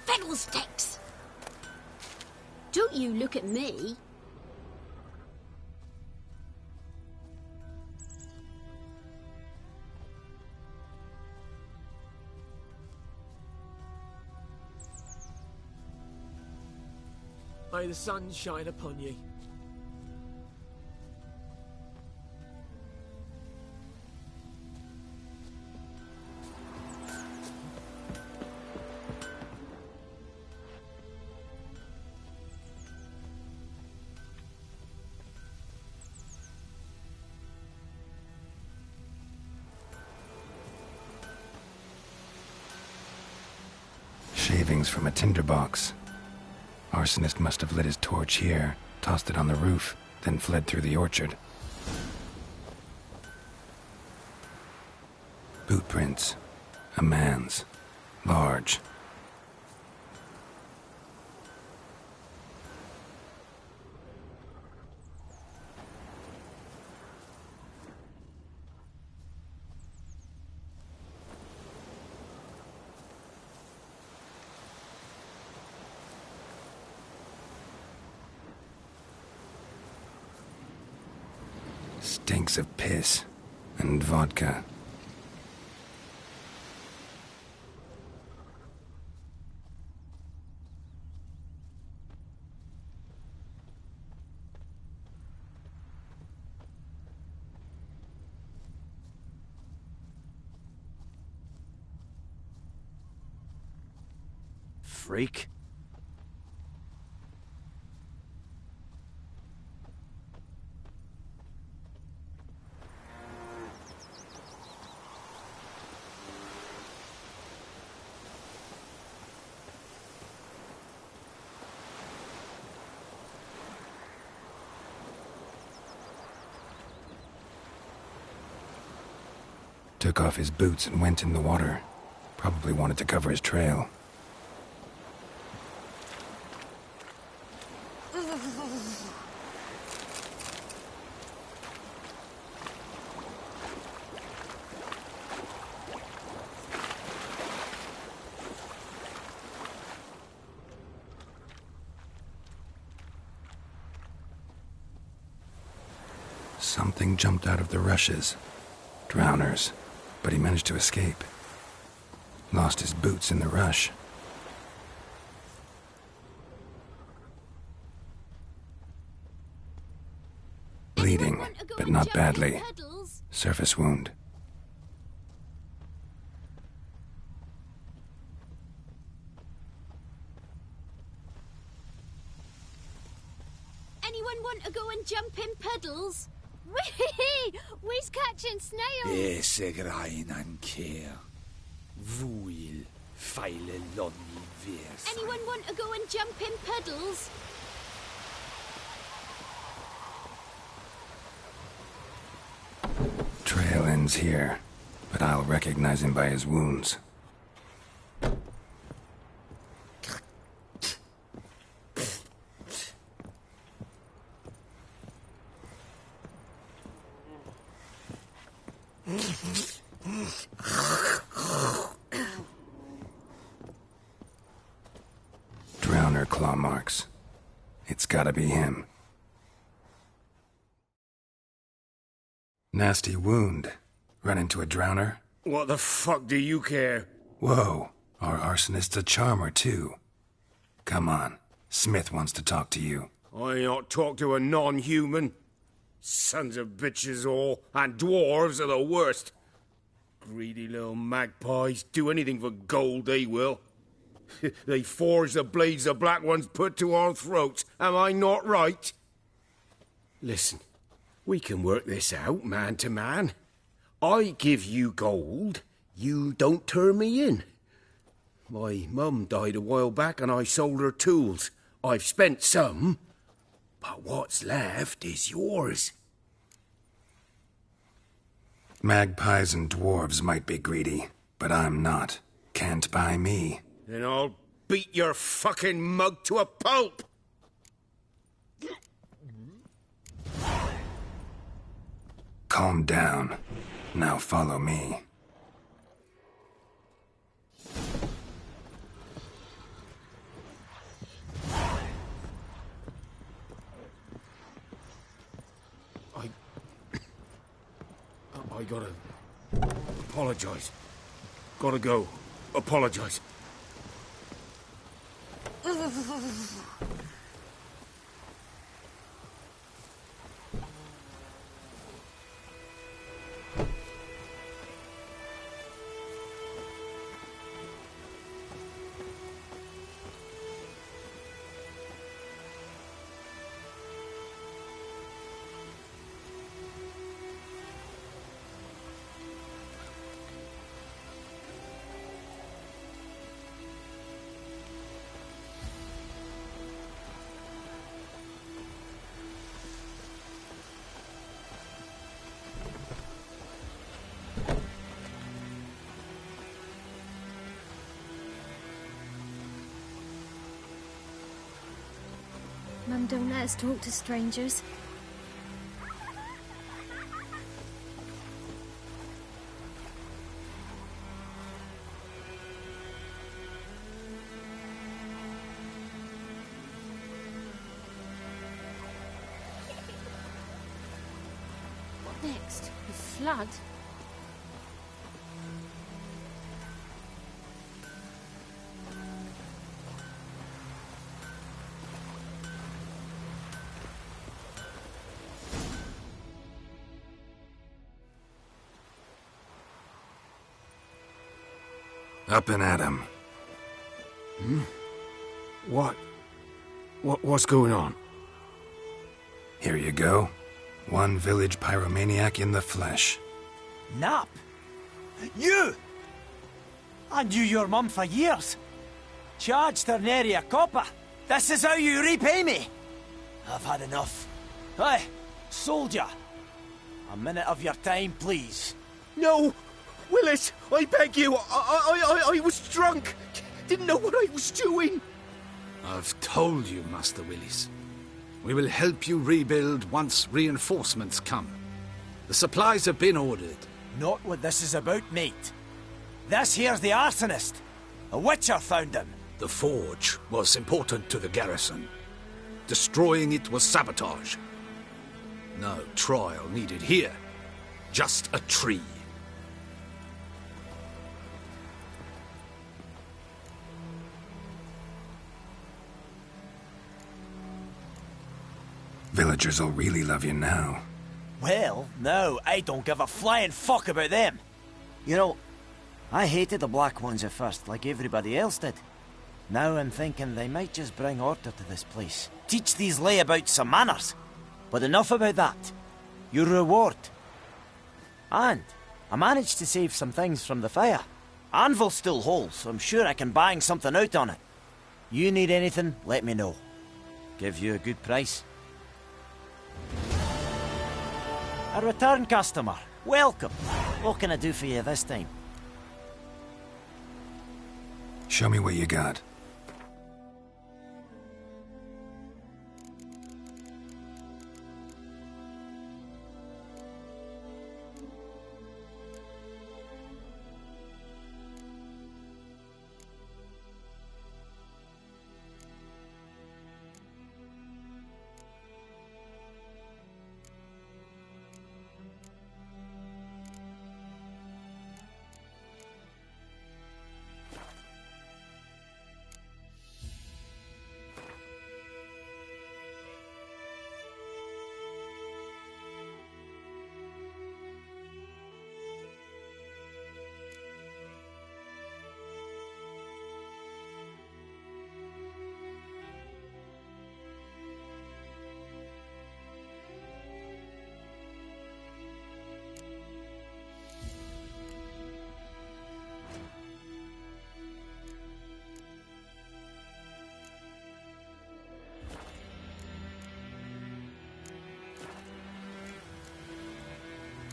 Fiddlesticks! Don't you look at me. May the sun shine upon ye. shavings from a tinderbox. Arsonist must have lit his torch here, tossed it on the roof, then fled through the orchard. Boot prints. A man's. Large. Stinks of piss and vodka. Freak. Took off his boots and went in the water. Probably wanted to cover his trail. Something jumped out of the rushes. Drowners. But he managed to escape. Lost his boots in the rush. Bleeding, but not badly. Surface wound. Anyone want to go and jump in puddles? Whee! We's catching snails! Es y graen an ceir. Fwyl, ffaile lonni fes. Anyone want to go and jump in puddles? Trail ends here, but I'll recognize him by his wounds. Drowner claw marks. It's gotta be him. Nasty wound. Run into a drowner? What the fuck do you care? Whoa, our arsonist's a charmer too. Come on, Smith wants to talk to you. I ain't not talk to a non-human. Sons of bitches all, and dwarves are the worst. Greedy little magpies, do anything for gold, they will. They forge the blades the black ones put to our throats, am I not right? Listen, we can work this out, man to man. I give you gold, you don't turn me in. My mum died a while back and I sold her tools. I've spent some, but what's left is yours. Magpies and dwarves might be greedy, but I'm not. Can't buy me. Then I'll beat your fucking mug to a pulp! Calm down. Now follow me. I gotta apologize. Gotta go. Apologize. Mum don't let us talk to strangers. What next? The flood? Up and at 'em. What's going on? Here you go. One village pyromaniac in the flesh. Nap? You! I knew your mum for years. Charged her nary a copper. This is how you repay me. I've had enough. Hey, soldier. A minute of your time, please. No! Willis, I beg you. I was drunk. Didn't know what I was doing. I've told you, Master Willis. We will help you rebuild once reinforcements come. The supplies have been ordered. Not what this is about, mate. This here's the arsonist. A witcher found him. The forge was important to the garrison. Destroying it was sabotage. No trial needed here. Just a tree. Villagers will really love you now. Well, no, I don't give a flying fuck about them. You know, I hated the Black Ones at first, like everybody else did. Now I'm thinking they might just bring order to this place. Teach these layabouts some manners. But enough about that. Your reward. And I managed to save some things from the fire. Anvil's still whole, so I'm sure I can bang something out on it. You need anything, let me know. Give you a good price. A return customer. Welcome. What can I do for you this time? Show me what you got.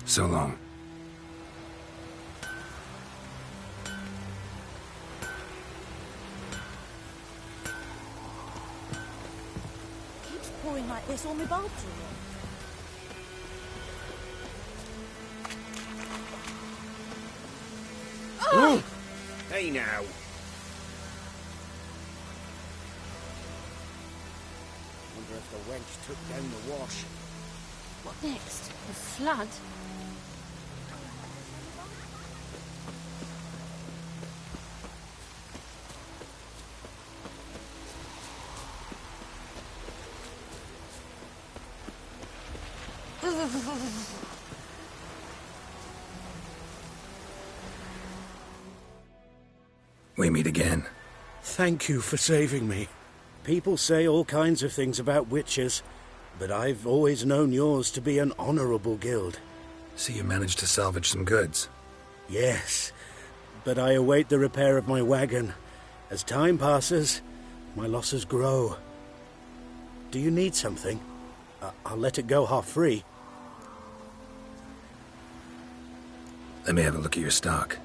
So long. Keeps pouring like this on my bathroom. Oh! Hey now. Wonder if the wench took down the wash. What next? The flood? We meet again. Thank you for saving me. People say all kinds of things about witches, but I've always known yours to be an honorable guild. So you managed to salvage some goods? Yes, but I await the repair of my wagon. As time passes, my losses grow. Do you need something? I'll let it go half-free. Let me have a look at your stock.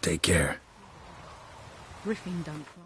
Take care. Griffin don't cry.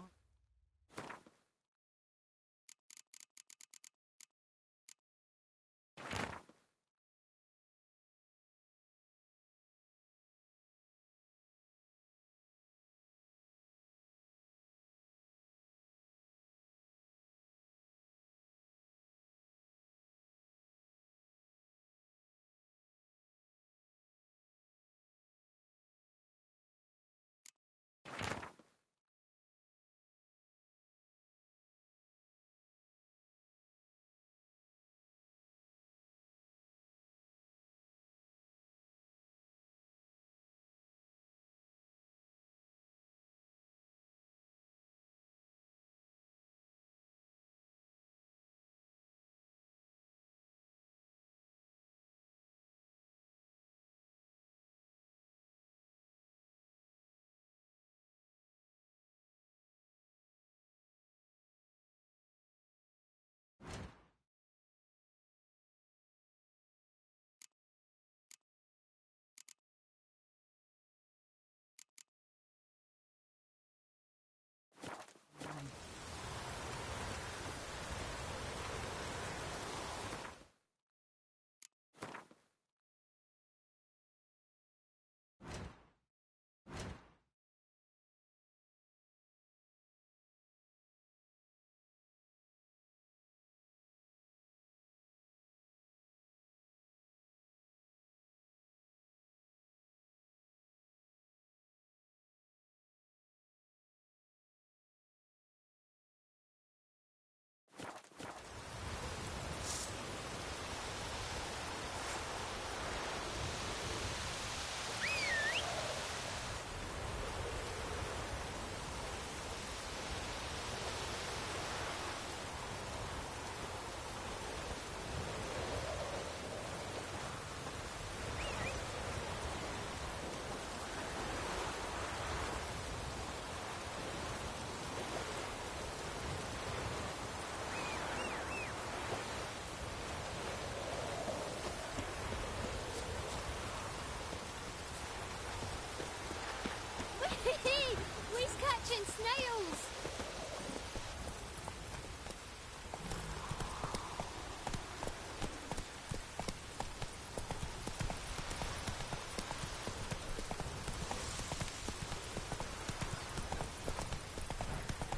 We's catching snails!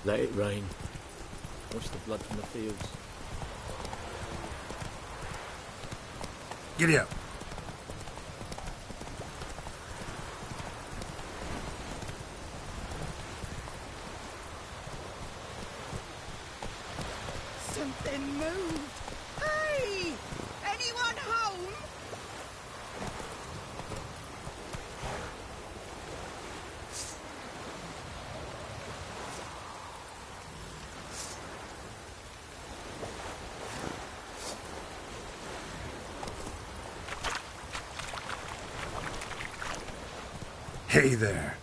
Let it rain. Wash the blood from the fields. Giddy up. Something moved! Hey! Anyone home? Hey there.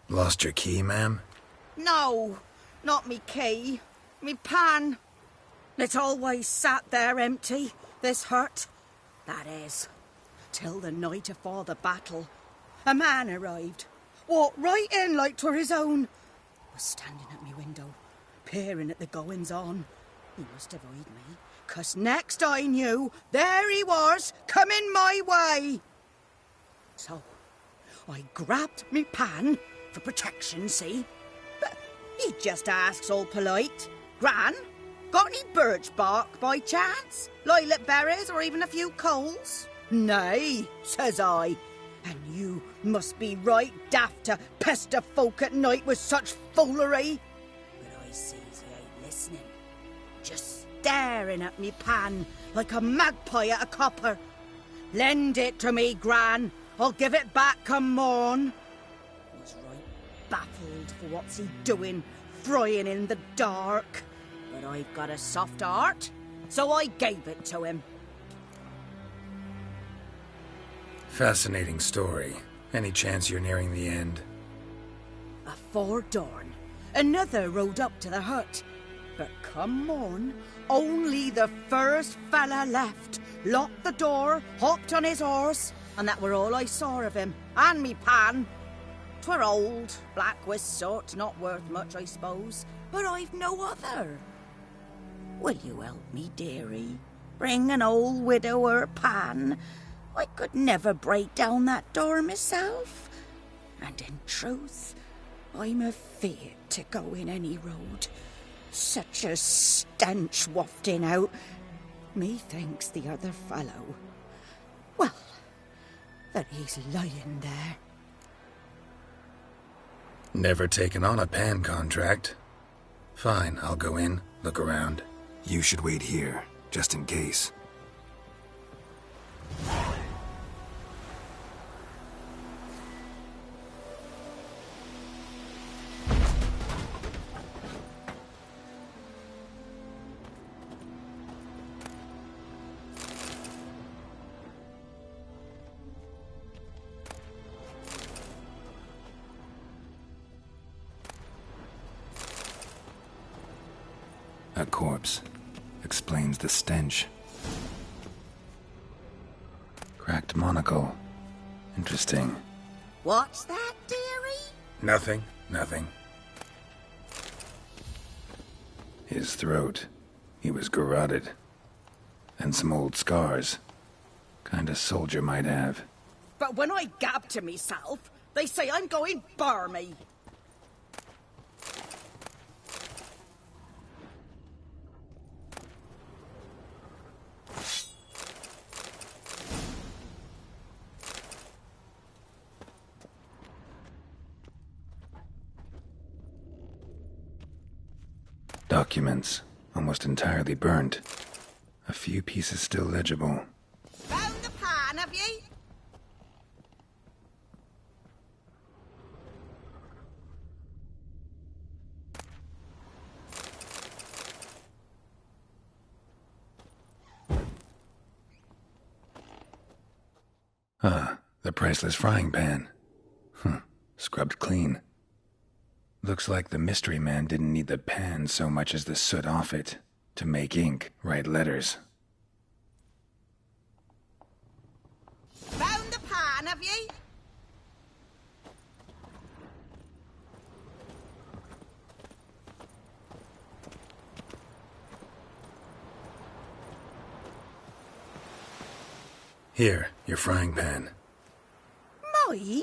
Lost your key, ma'am? No, not me key. Me pan. It's always sat there empty, this hut. That is, till the night afore the battle. A man arrived, walked right in like 'twere his own. Was standing at me window, peering at the goings-on. He must have eyed me, 'cause next I knew, there he was, coming my way. So, I grabbed me pan, for protection, see? But he just asks all polite, Gran, got any birch bark by chance? Lilac berries or even a few coals? Nay, says I, and you must be right daft to pester folk at night with such foolery. But I sees he ain't listening, just staring at me pan like a magpie at a copper. Lend it to me, Gran, I'll give it back come morn. Was right baffled what's he doing, frying in the dark. But I've got a soft heart, so I gave it to him. Fascinating story. Any chance you're nearing the end? Afore dawn, another rode up to the hut. But come on, only the first fella left, locked the door, hopped on his horse, and that were all I saw of him, and me pan. 'Twere old, black with soot, not worth much, I suppose, but I've no other. Will you help me, dearie? Bring an old widower pan. I could never break down that door myself. And in truth, I'm afeard to go in any road. Such a stench wafting out. Methinks the other fellow, well, that he's lying there. Never taken on a pan contract. Fine, I'll go in, look around. You should wait here, just in case. A corpse. Explains the stench. Cracked monocle. Interesting. What's that, dearie? Nothing. His throat. He was garroted. And some old scars. Kind of soldier might have. But when I gab to myself, they say I'm going barmy. Documents, almost entirely burnt. A few pieces still legible. Found the pan, have ye? Ah, the priceless frying pan. Scrubbed clean. Looks like the mystery man didn't need the pan so much as the soot off it to make ink, write letters. Found the pan, have ye? Here, your frying pan. Mine?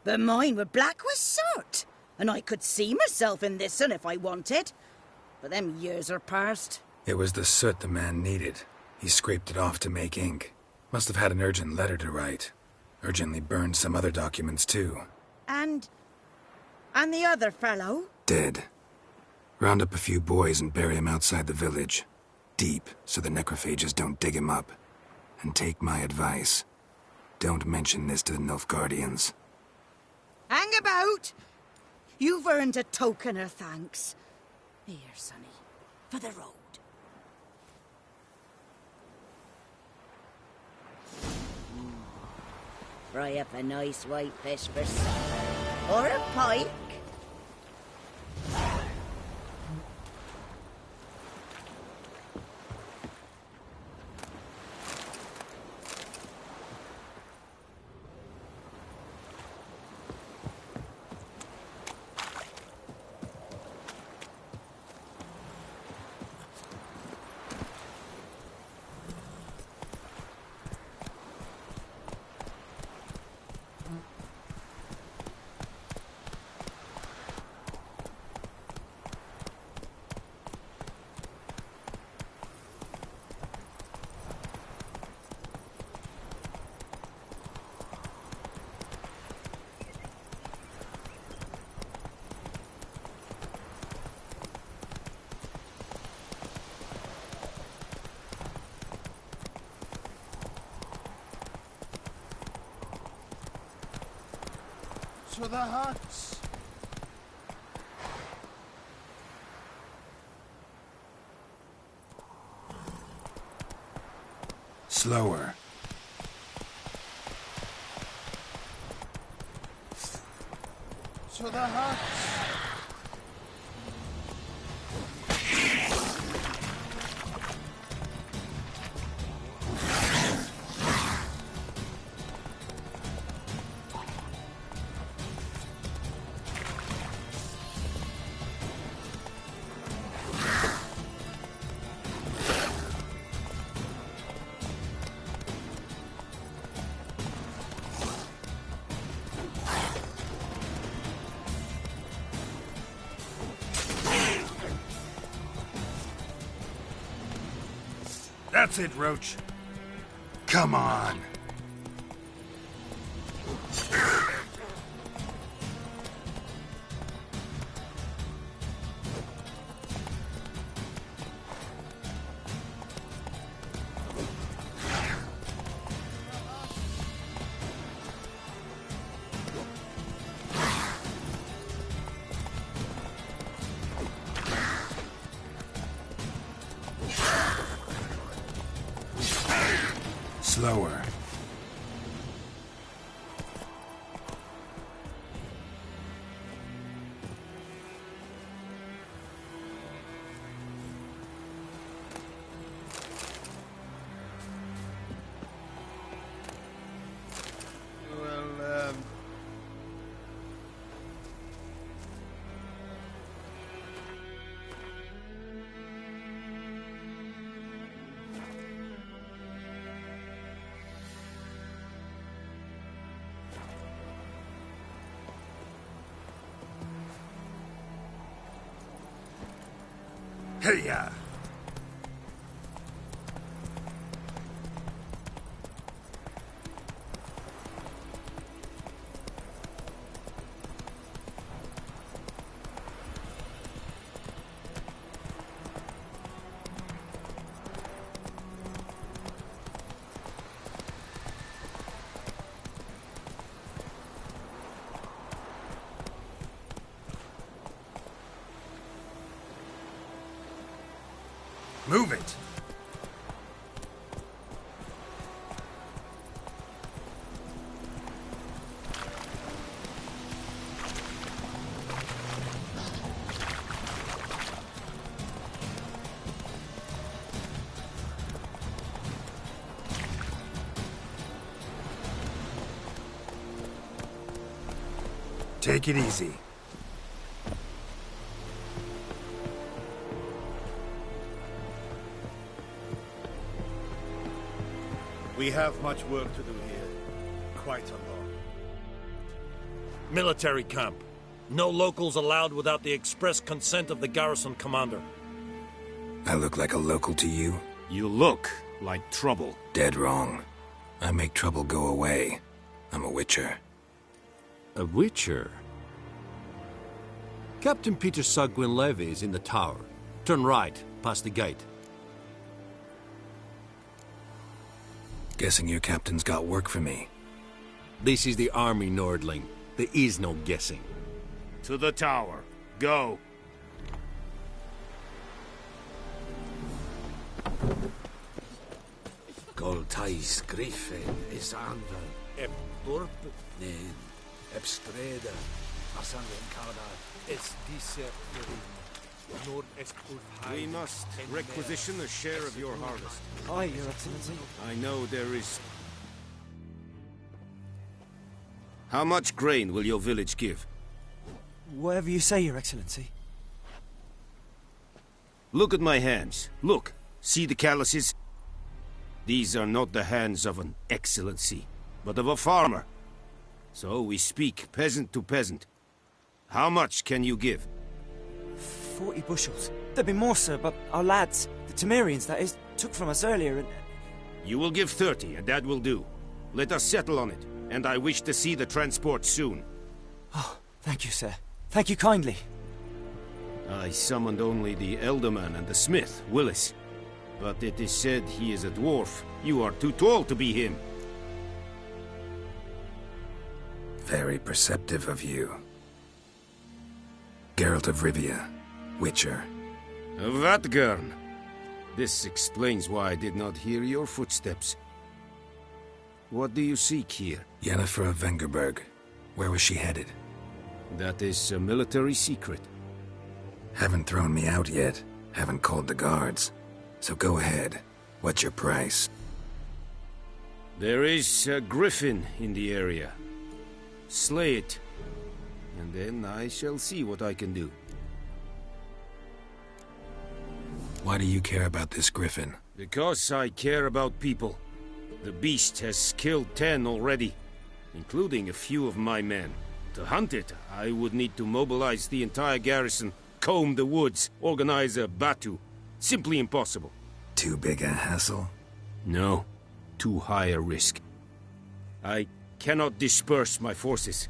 But mine were black with soot. And I could see myself in this one if I wanted. But them years are past. It was the soot the man needed. He scraped it off to make ink. Must have had an urgent letter to write. Urgently burned some other documents too. And the other fellow? Dead. Round up a few boys and bury him outside the village. Deep, so the necrophages don't dig him up. And take my advice. Don't mention this to the Nilfgaardians. Hang about! You've earned a token of thanks. Here, sonny, for the road. Fry up a nice white fish for supper. Or a pike. To the huts. Slower. To the huts! That's it, Roach. Come on. Slower. Hey-ya! Move it! Take it easy. We have much work to do here. Quite a lot. Military camp. No locals allowed without the express consent of the garrison commander. I look like a local to you? You look like trouble. Dead wrong. I make trouble go away. I'm a witcher. A witcher? Captain Peter Sagwin Levy is in the tower. Turn right, past the gate. Guessing your captain's got work for me. This is the army, Nordling. There is no guessing. To the tower. Go. Goltais Griffin is anvel. Ep Dorp. Nen. Ebstreda. Asan Venkada. Es disse We must requisition a share of your harvest. Aye, Your Excellency. I know there is... How much grain will your village give? Whatever you say, Your Excellency. Look at my hands. Look. See the calluses? These are not the hands of an excellency, but of a farmer. So we speak peasant to peasant. How much can you give? 40 bushels. There'd be more, sir, but our lads, the Temerians, that is, took from us earlier and... You will give 30, and that will do. Let us settle on it, and I wish to see the transport soon. Oh, thank you, sir. Thank you kindly. I summoned only the Elderman and the smith, Willis. But it is said he is a dwarf. You are too tall to be him. Very perceptive of you. Geralt of Rivia, Witcher. Vatgern. This explains why I did not hear your footsteps. What do you seek here? Yennefer of Vengerberg. Where was she headed? That is a military secret. Haven't thrown me out yet. Haven't called the guards. So go ahead. What's your price? There is a griffin in the area. Slay it, and then I shall see what I can do. Why do you care about this griffin? Because I care about people. The beast has killed 10 already, including a few of my men. To hunt it, I would need to mobilize the entire garrison, comb the woods, organize a batu. Simply impossible. Too big a hassle? No, too high a risk. I cannot disperse my forces.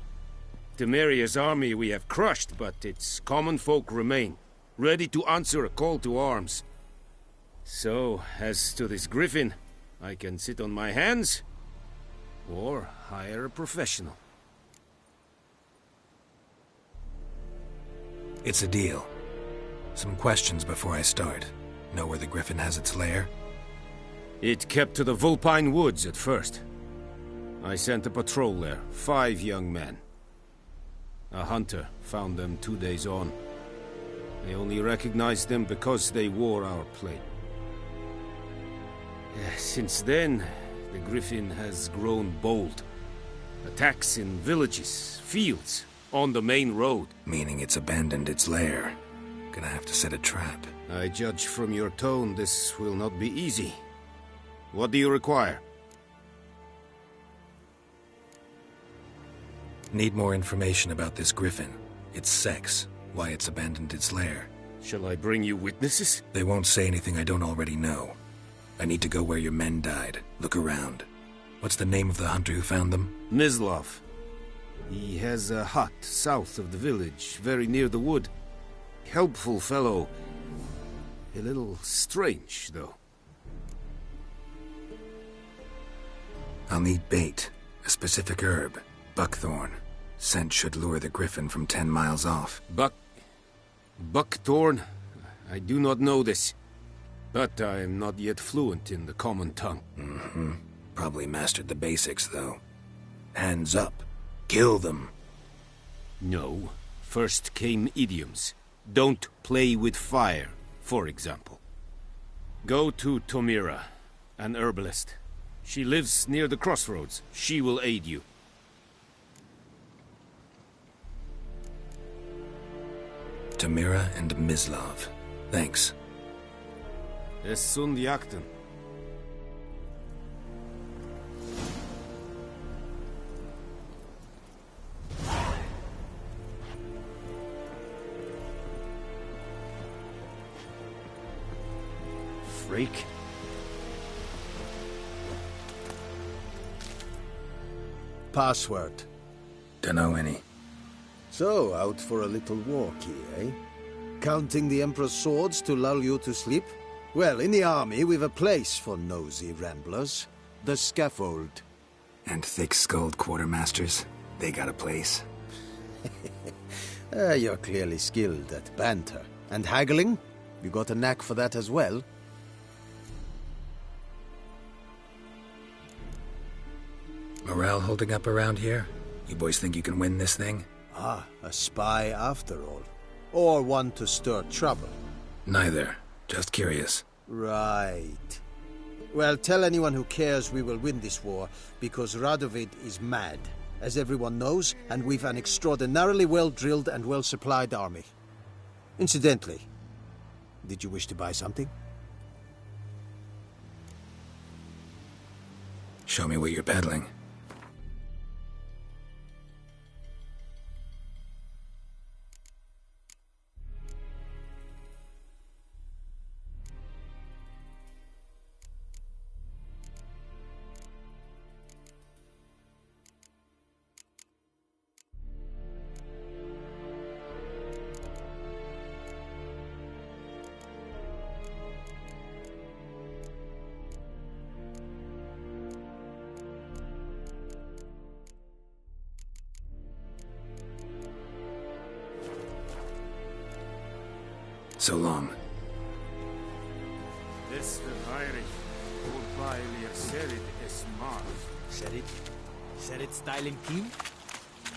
Temeria's army we have crushed, but its common folk remain, ready to answer a call to arms. So, as to this griffin, I can sit on my hands, or hire a professional. It's a deal. Some questions before I start. Know where the griffin has its lair? It kept to the Vulpine Woods at first. I sent a patrol there, 5 young men. A hunter found them 2 days on. They only recognized them because they wore our plate. Since then, the griffin has grown bold. Attacks in villages, fields, on the main road. Meaning it's abandoned its lair. Gonna have to set a trap. I judge from your tone this will not be easy. What do you require? Need more information about this griffin. Its sex, why it's abandoned its lair. Shall I bring you witnesses? They won't say anything I don't already know. I need to go where your men died. Look around. What's the name of the hunter who found them? Mislav. He has a hut south of the village, very near the wood. Helpful fellow. A little strange, though. I'll need bait. A specific herb. Buckthorn. Scent should lure the griffin from 10 miles off. Buckthorn? I do not know this. But I am not yet fluent in the common tongue. Mm-hmm. Probably mastered the basics, though. Hands up. Kill them. No. First came idioms. Don't play with fire, for example. Go to Tomira, an herbalist. She lives near the crossroads. She will aid you. Tomira and Mislav. Thanks. Es sunt jakten. Freak. Password. Dunno any. So, out for a little walkie, eh? Counting the Emperor's swords to lull you to sleep? Well, in the army, we've a place for nosy ramblers. The scaffold. And thick-skulled quartermasters. They got a place. You're clearly skilled at banter. And haggling? You got a knack for that as well? Morale holding up around here? You boys think you can win this thing? Ah, a spy after all. Or one to stir trouble. Neither. Just curious. Right. Well, tell anyone who cares we will win this war, because Radovid is mad, as everyone knows, and we've an extraordinarily well-drilled and well-supplied army. Incidentally, did you wish to buy something? Show me what you're peddling. So long. Beste Heinrich, voorbij leer Dismount. Said it styling team?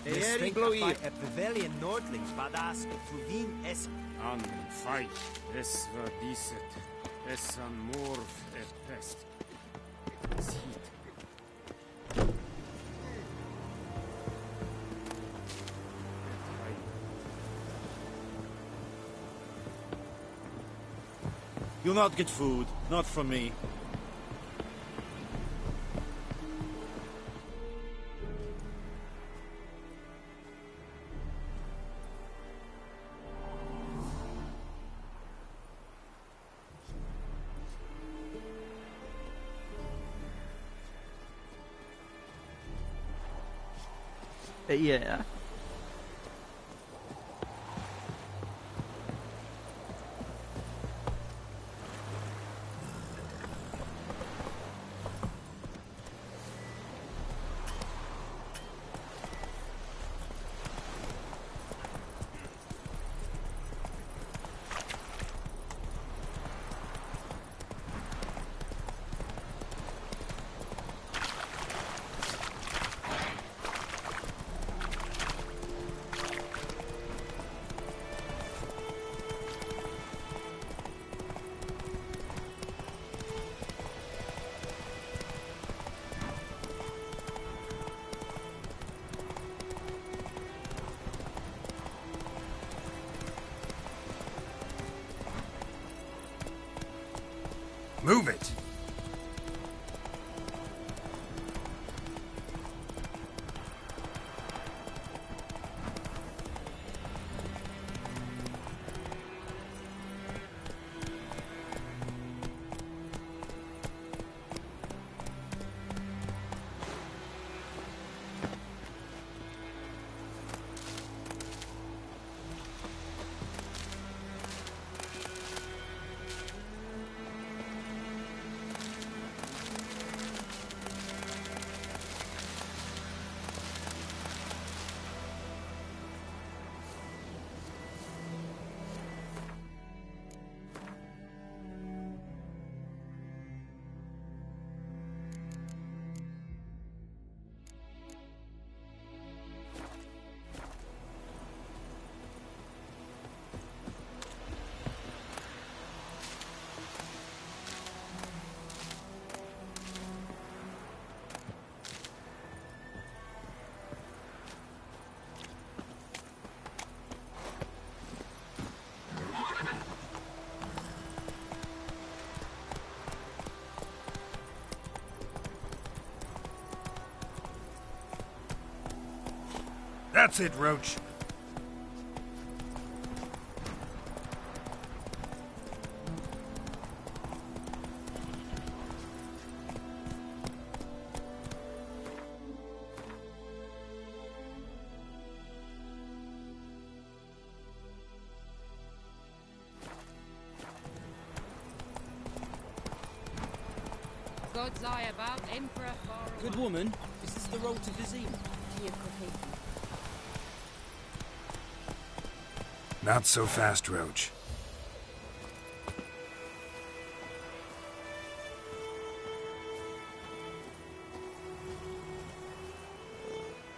Eri bloir. A pavilion Nordlings badass Fluvin es An fight. Es var diset. Es an morf et pest. Es hit. You'll not get food. Not from me. Yeah. Move it! That's it, Roach. Gods lie about, Emperor far away. Good woman, is this the road to Vizim? Not so fast, Roach.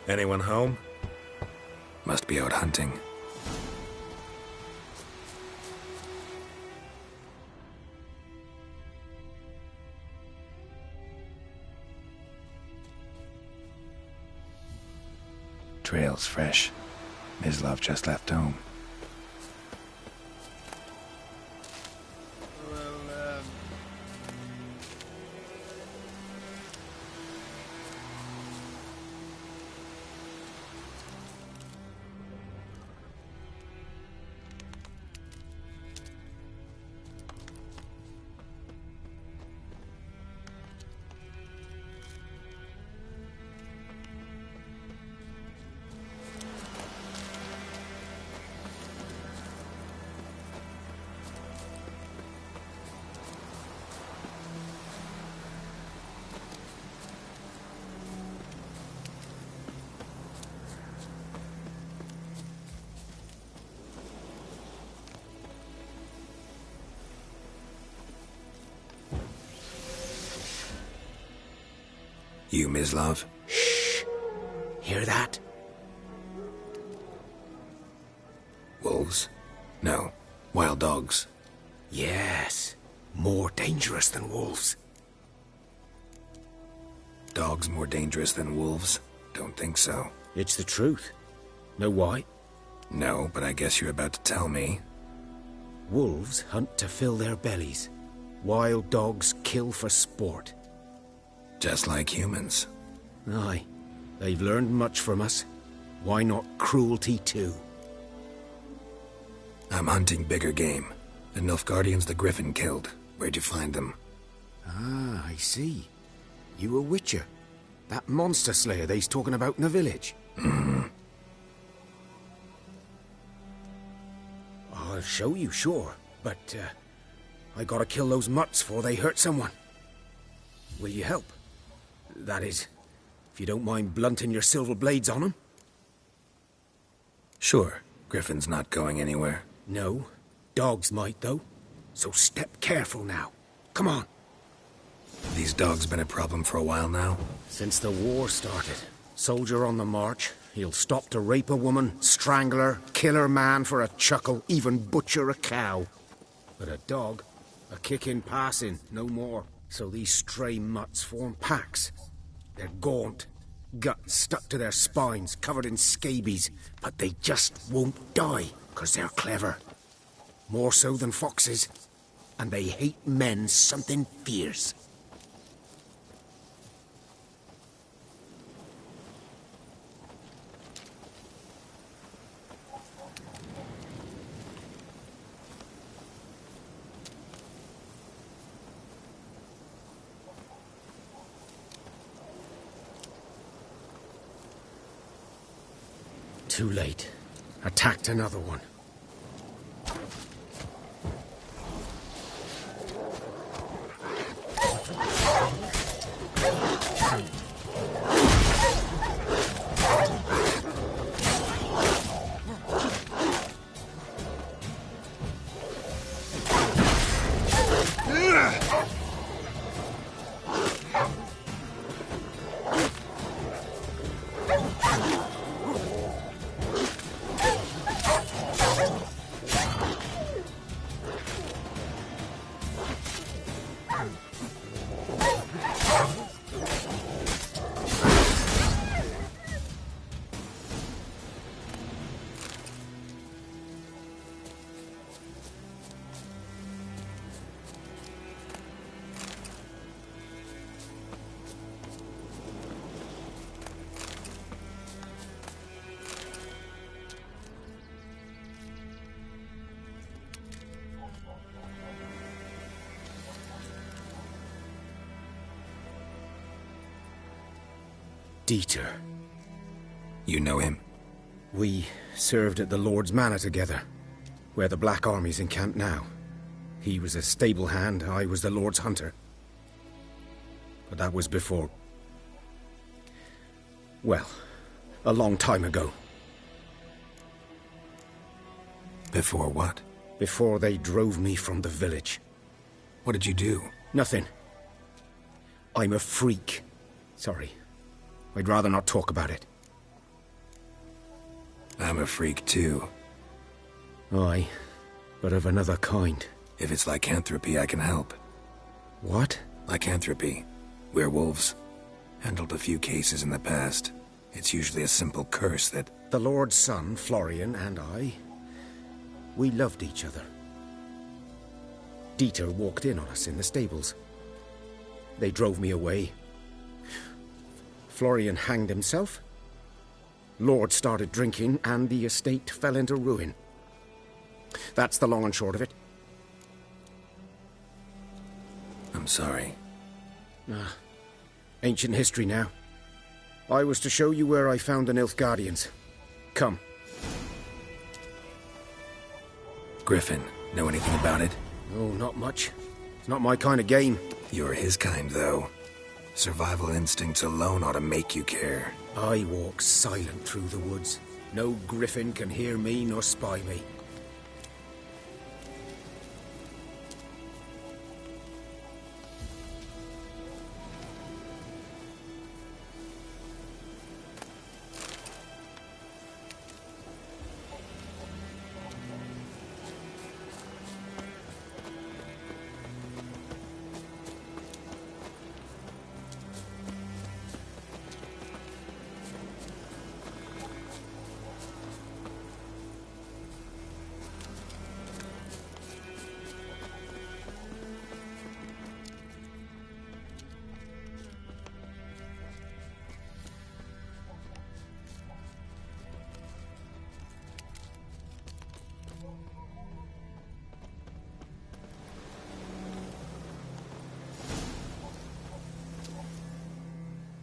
Anyone home? Must be out hunting. Trail's fresh. Mislov just left home. You, Mislav? Shh! Hear that? Wolves? No. Wild dogs. Yes. More dangerous than wolves. Dogs more dangerous than wolves? Don't think so. It's the truth. Know why? No, but I guess you're about to tell me. Wolves hunt to fill their bellies. Wild dogs kill for sport. Just like humans. Aye. They've learned much from us. Why not cruelty too? I'm hunting bigger game. The Nilfgaardians the Griffin killed. Where'd you find them? Ah, I see. You a witcher. That monster slayer they's talking about in the village. Mm-hmm. I'll show you, sure. But, I gotta kill those mutts before they hurt someone. Will you help? That is, if you don't mind blunting your silver blades on them. Sure. Griffin's not going anywhere. No. Dogs might, though. So step careful now. Come on. These dogs been a problem for a while now? Since the war started. Soldier on the march. He'll stop to rape a woman, strangle her, kill her man for a chuckle, even butcher a cow. But a dog, a kick in passing, no more. So these stray mutts form packs. They're gaunt, guts stuck to their spines, covered in scabies, but they just won't die, 'cause they're clever. More so than foxes. And they hate men something fierce. Too late. Attacked another one. Dieter. You know him? We served at the Lord's Manor together, where the Black Army's encamped now. He was a stable hand, I was the Lord's hunter. But that was before... well, a long time ago. Before what? Before they drove me from the village. What did you do? Nothing. I'm a freak. Sorry. I'd rather not talk about it. I'm a freak too. Aye, but of another kind. If it's lycanthropy, I can help. What? Lycanthropy. Werewolves. Handled a few cases in the past. It's usually a simple curse that... The Lord's son, Florian, and I... we loved each other. Dieter walked in on us in the stables. They drove me away. Florian hanged himself. Lord started drinking, and the estate fell into ruin. That's the long and short of it. I'm sorry. Ancient history now. I was to show you where I found the Nilfgaardians. Come. Griffin, know anything about it? Oh, not much. It's not my kind of game. You're his kind, though. Survival instincts alone ought to make you care. I walk silent through the woods. No griffin can hear me nor spy me.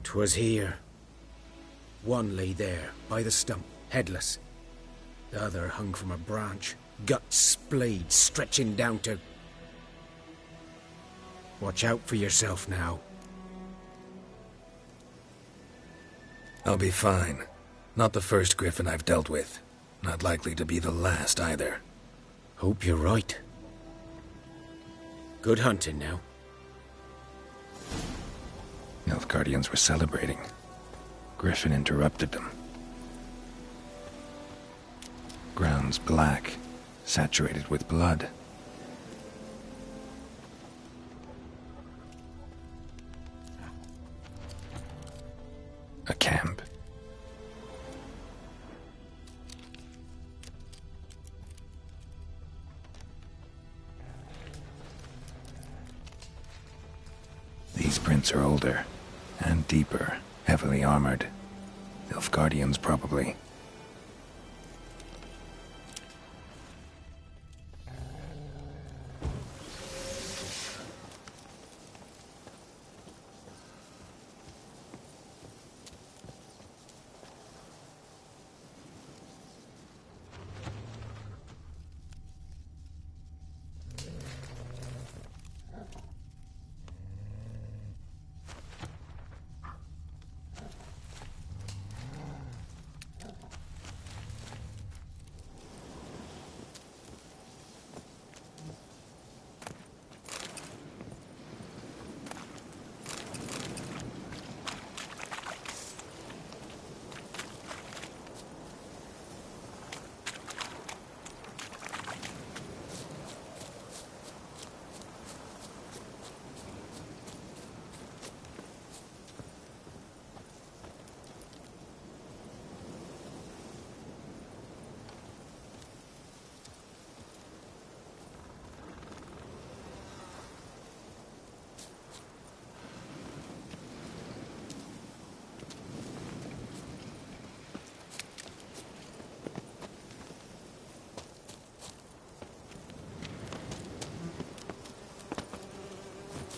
'Twas here. One lay there, by the stump, headless. The other hung from a branch, guts splayed, stretching down to... Watch out for yourself now. I'll be fine. Not the first griffin I've dealt with. Not likely to be the last, either. Hope you're right. Good hunting now. Nilfgaardians were celebrating. Griffin interrupted them. Ground's black, saturated with blood. A camp. These prints are older, and deeper, heavily armored. Nilfgaardians, probably.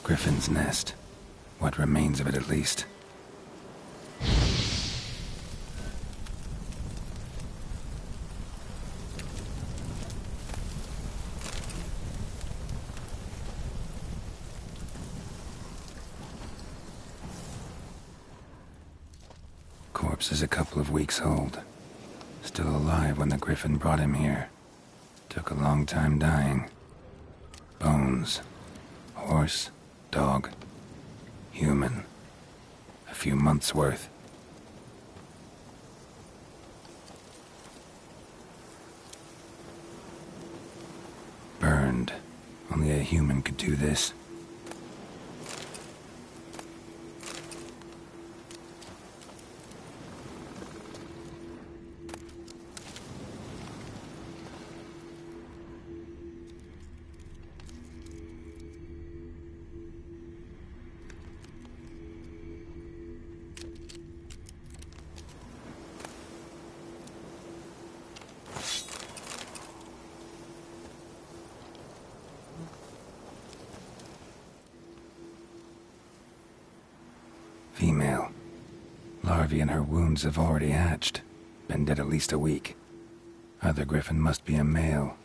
Griffin's nest. What remains of it, at least. Corpse is a couple of weeks old. Still alive when the Griffin brought him here. Took a long time dying. Bones. Horse. Dog. Human. A few months' worth. Burned. Only a human could do this. Female. Larvae in her wounds have already hatched. Been dead at least a week. Other griffin must be a male.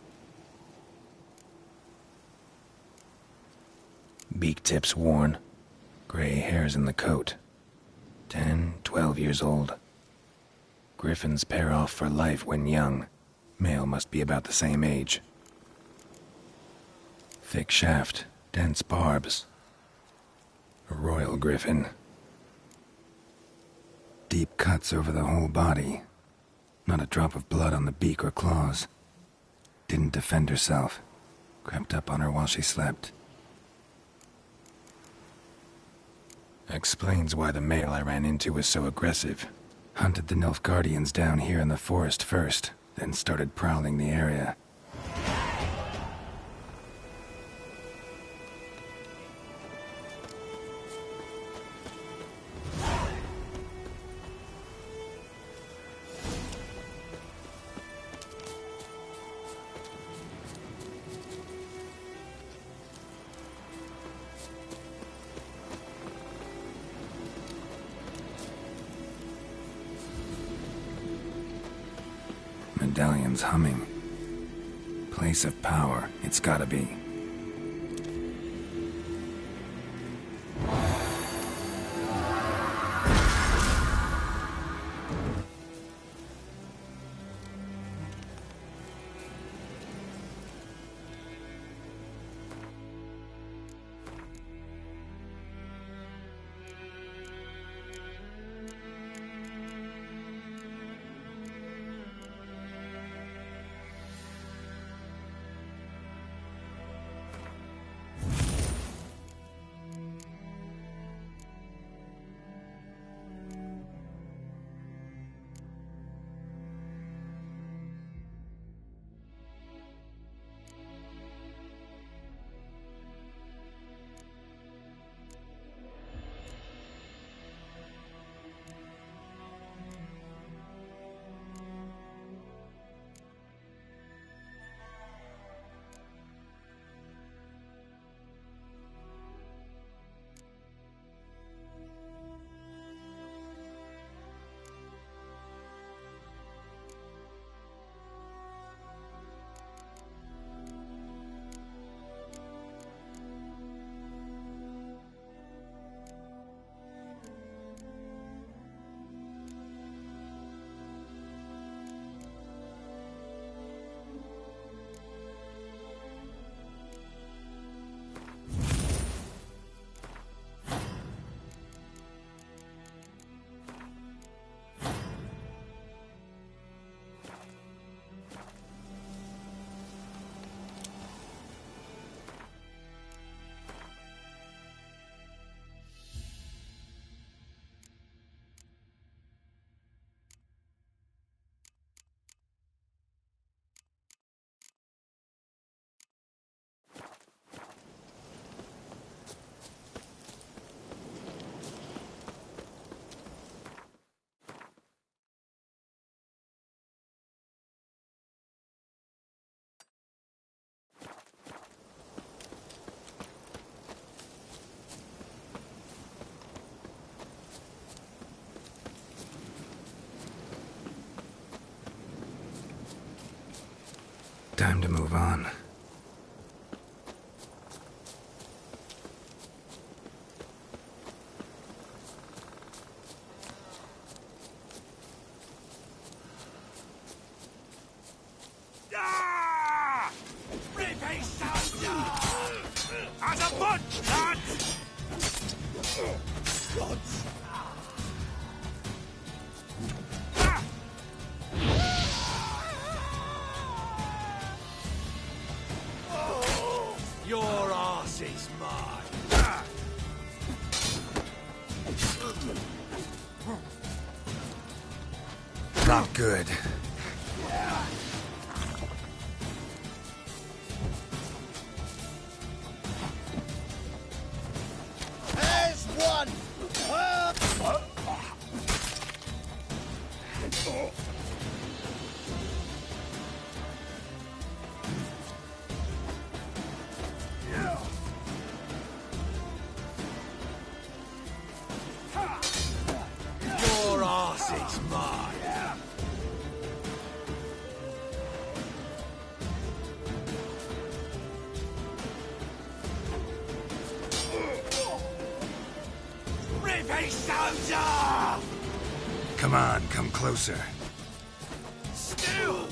Beak tips worn. Gray hairs in the coat. 10, 12 years old. Griffins pair off for life when young. Male must be about the same age. Thick shaft, dense barbs. A royal griffin. Deep cuts over the whole body. Not a drop of blood on the beak or claws. Didn't defend herself. Crept up on her while she slept. Explains why the male I ran into was so aggressive. Hunted the Nilfgaardians down here in the forest first, then started prowling the area. medallion's humming. Place of power, it's gotta be. Time to move on. Ah! Rip soldier! As a bunch, lads! Gods! Your arse is mine. Not good. There's one! Your arse is mine. Rip soldier! Come on, come closer. Still!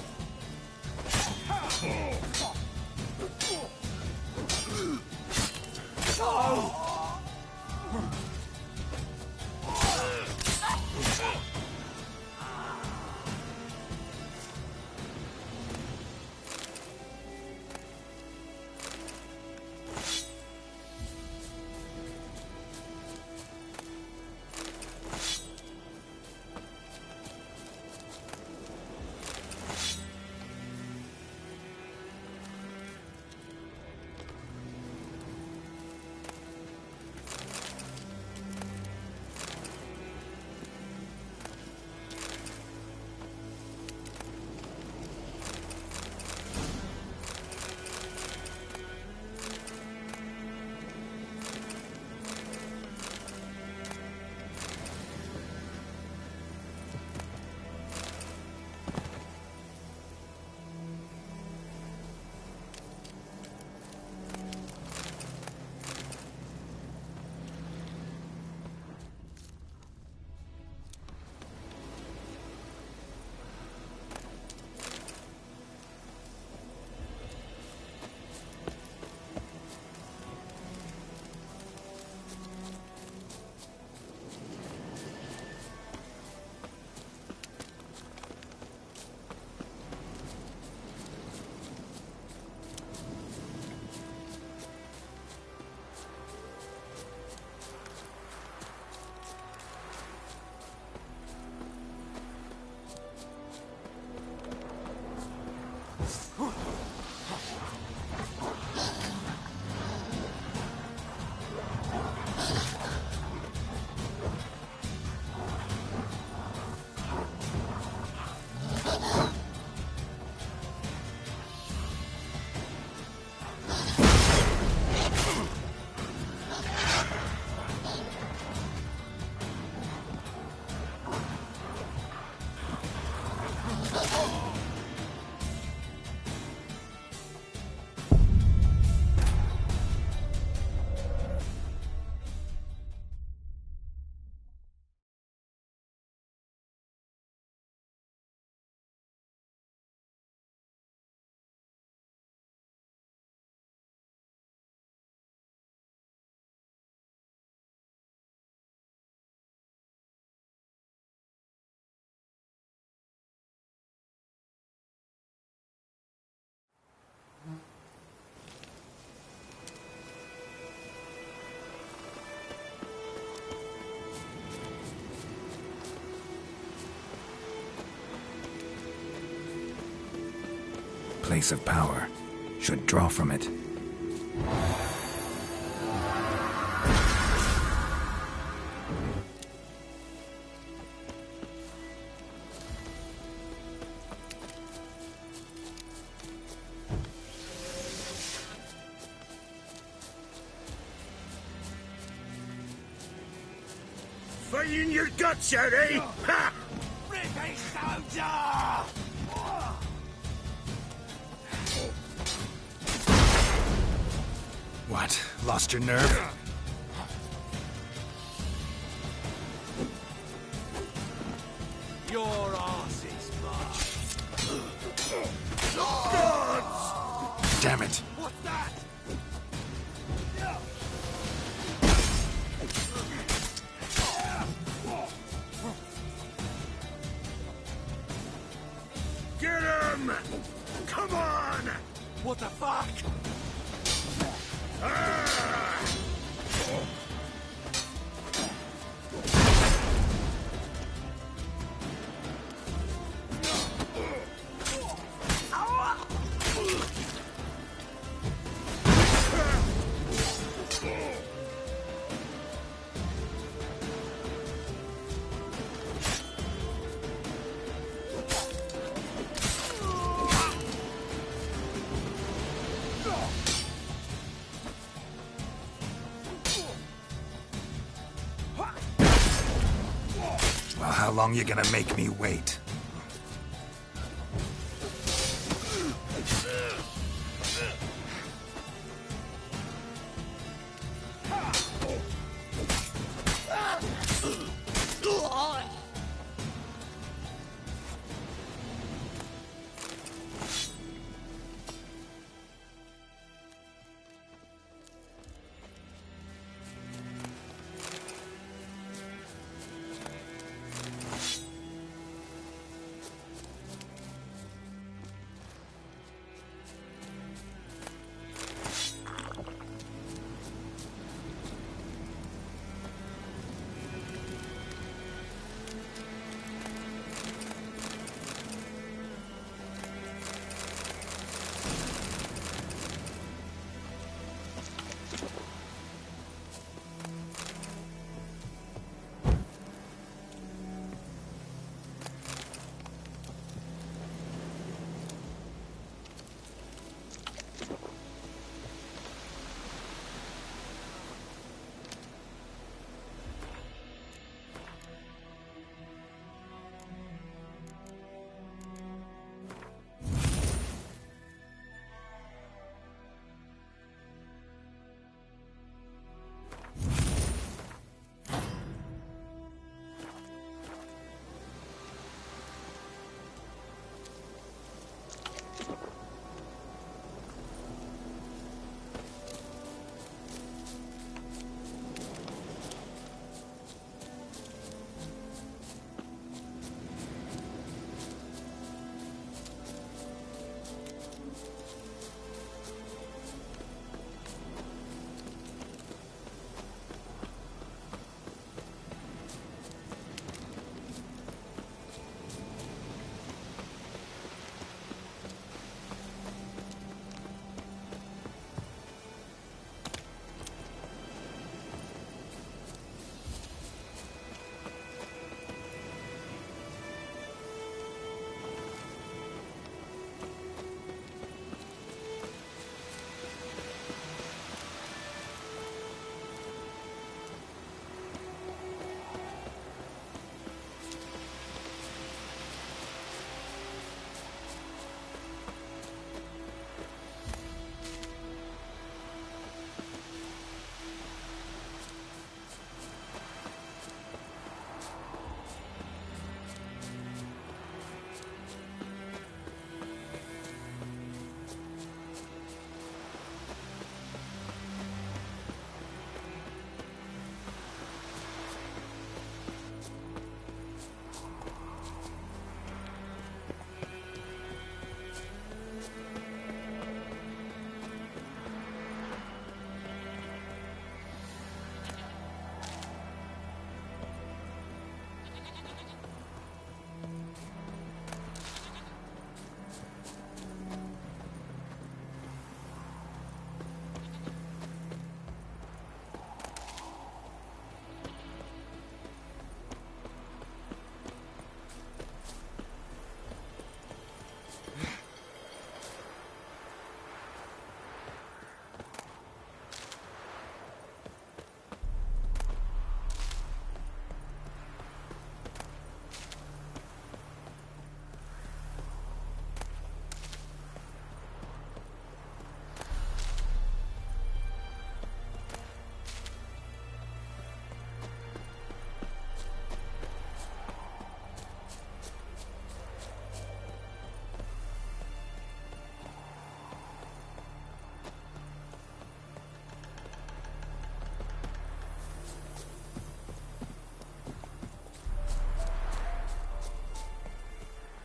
place of power should draw from it. Fight in your guts out, eh? Ha! Ripping soldier! What? Lost your nerve? Your arse is mine. Damn it. What's that? Get him! Come on! What the fuck? Well, how long you gonna make me wait?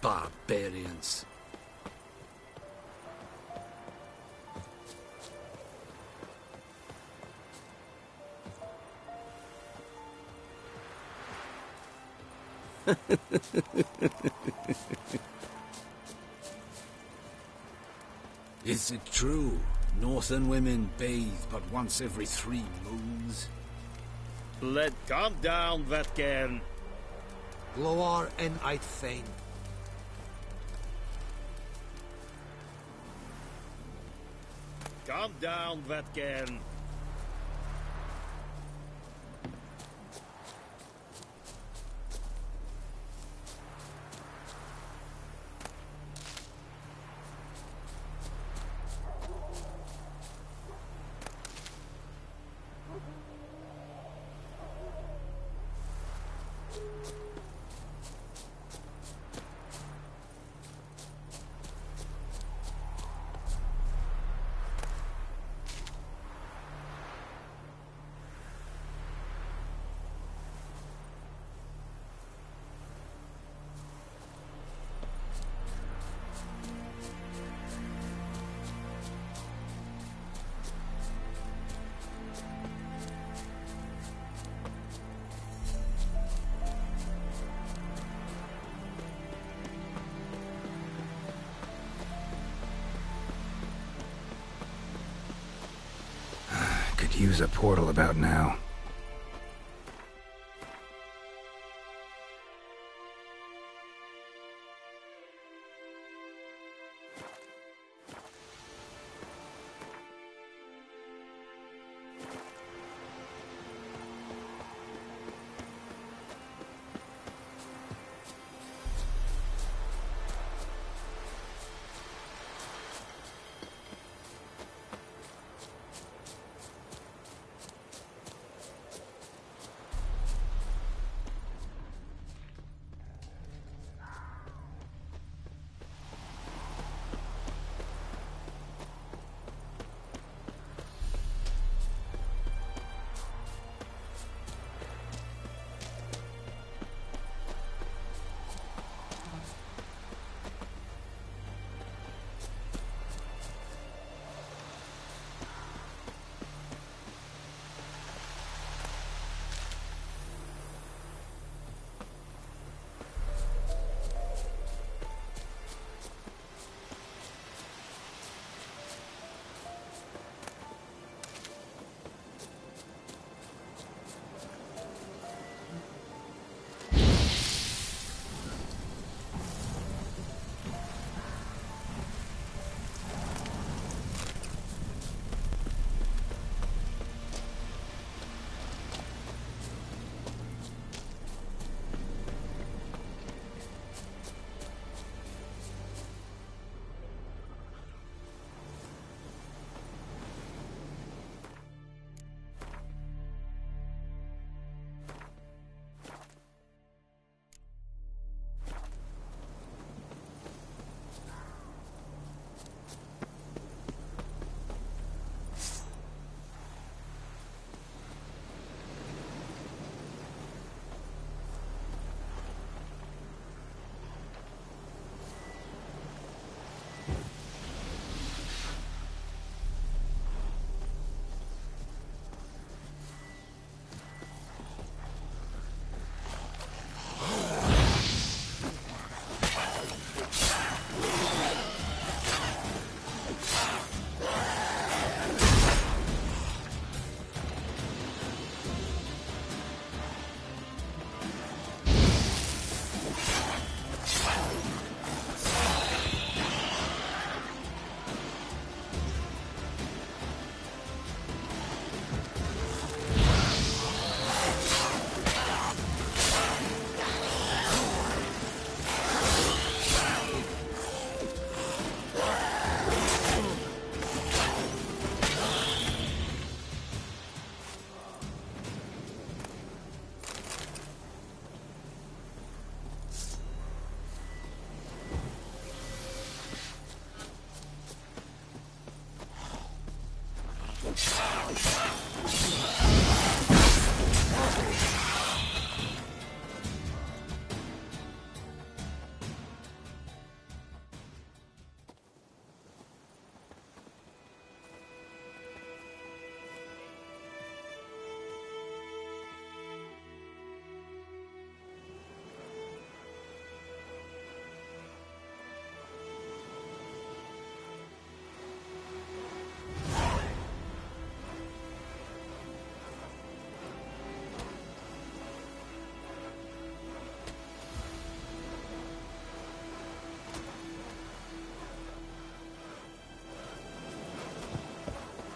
Barbarians. Is it true? Northern women bathe but once every 3 moons? Calm down, Vetgern. Gloar en uitfein. Calm down, Vetgern. Could use a portal about now.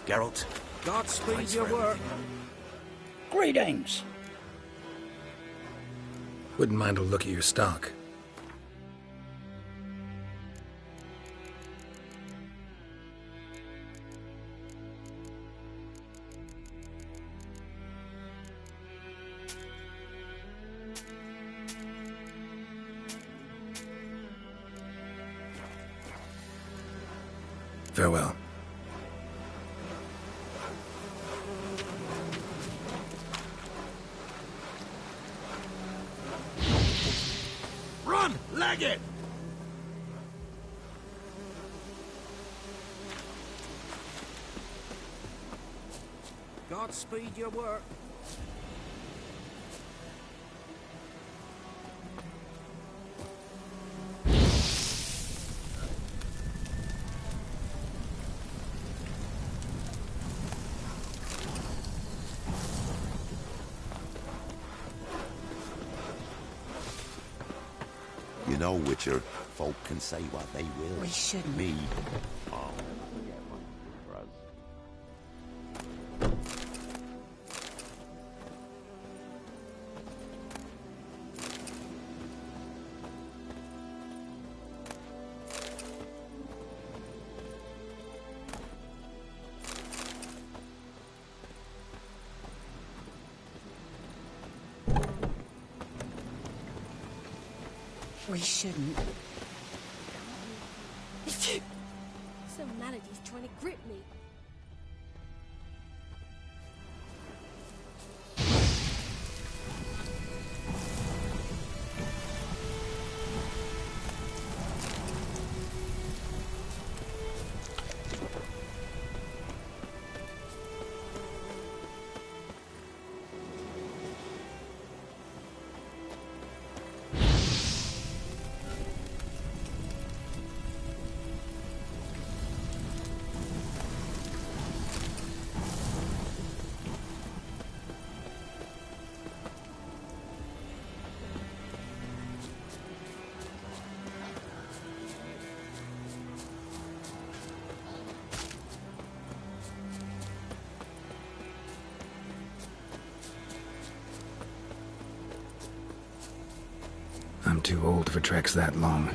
Geralt. Godspeed your work. Greetings. Wouldn't mind a look at your stock. Farewell. Run! Leg it! Godspeed your work. You know, Witcher, folk can say what they will. We shouldn't. Me. We shouldn't. Some malady's trying to grip me. I'm too old for treks that long.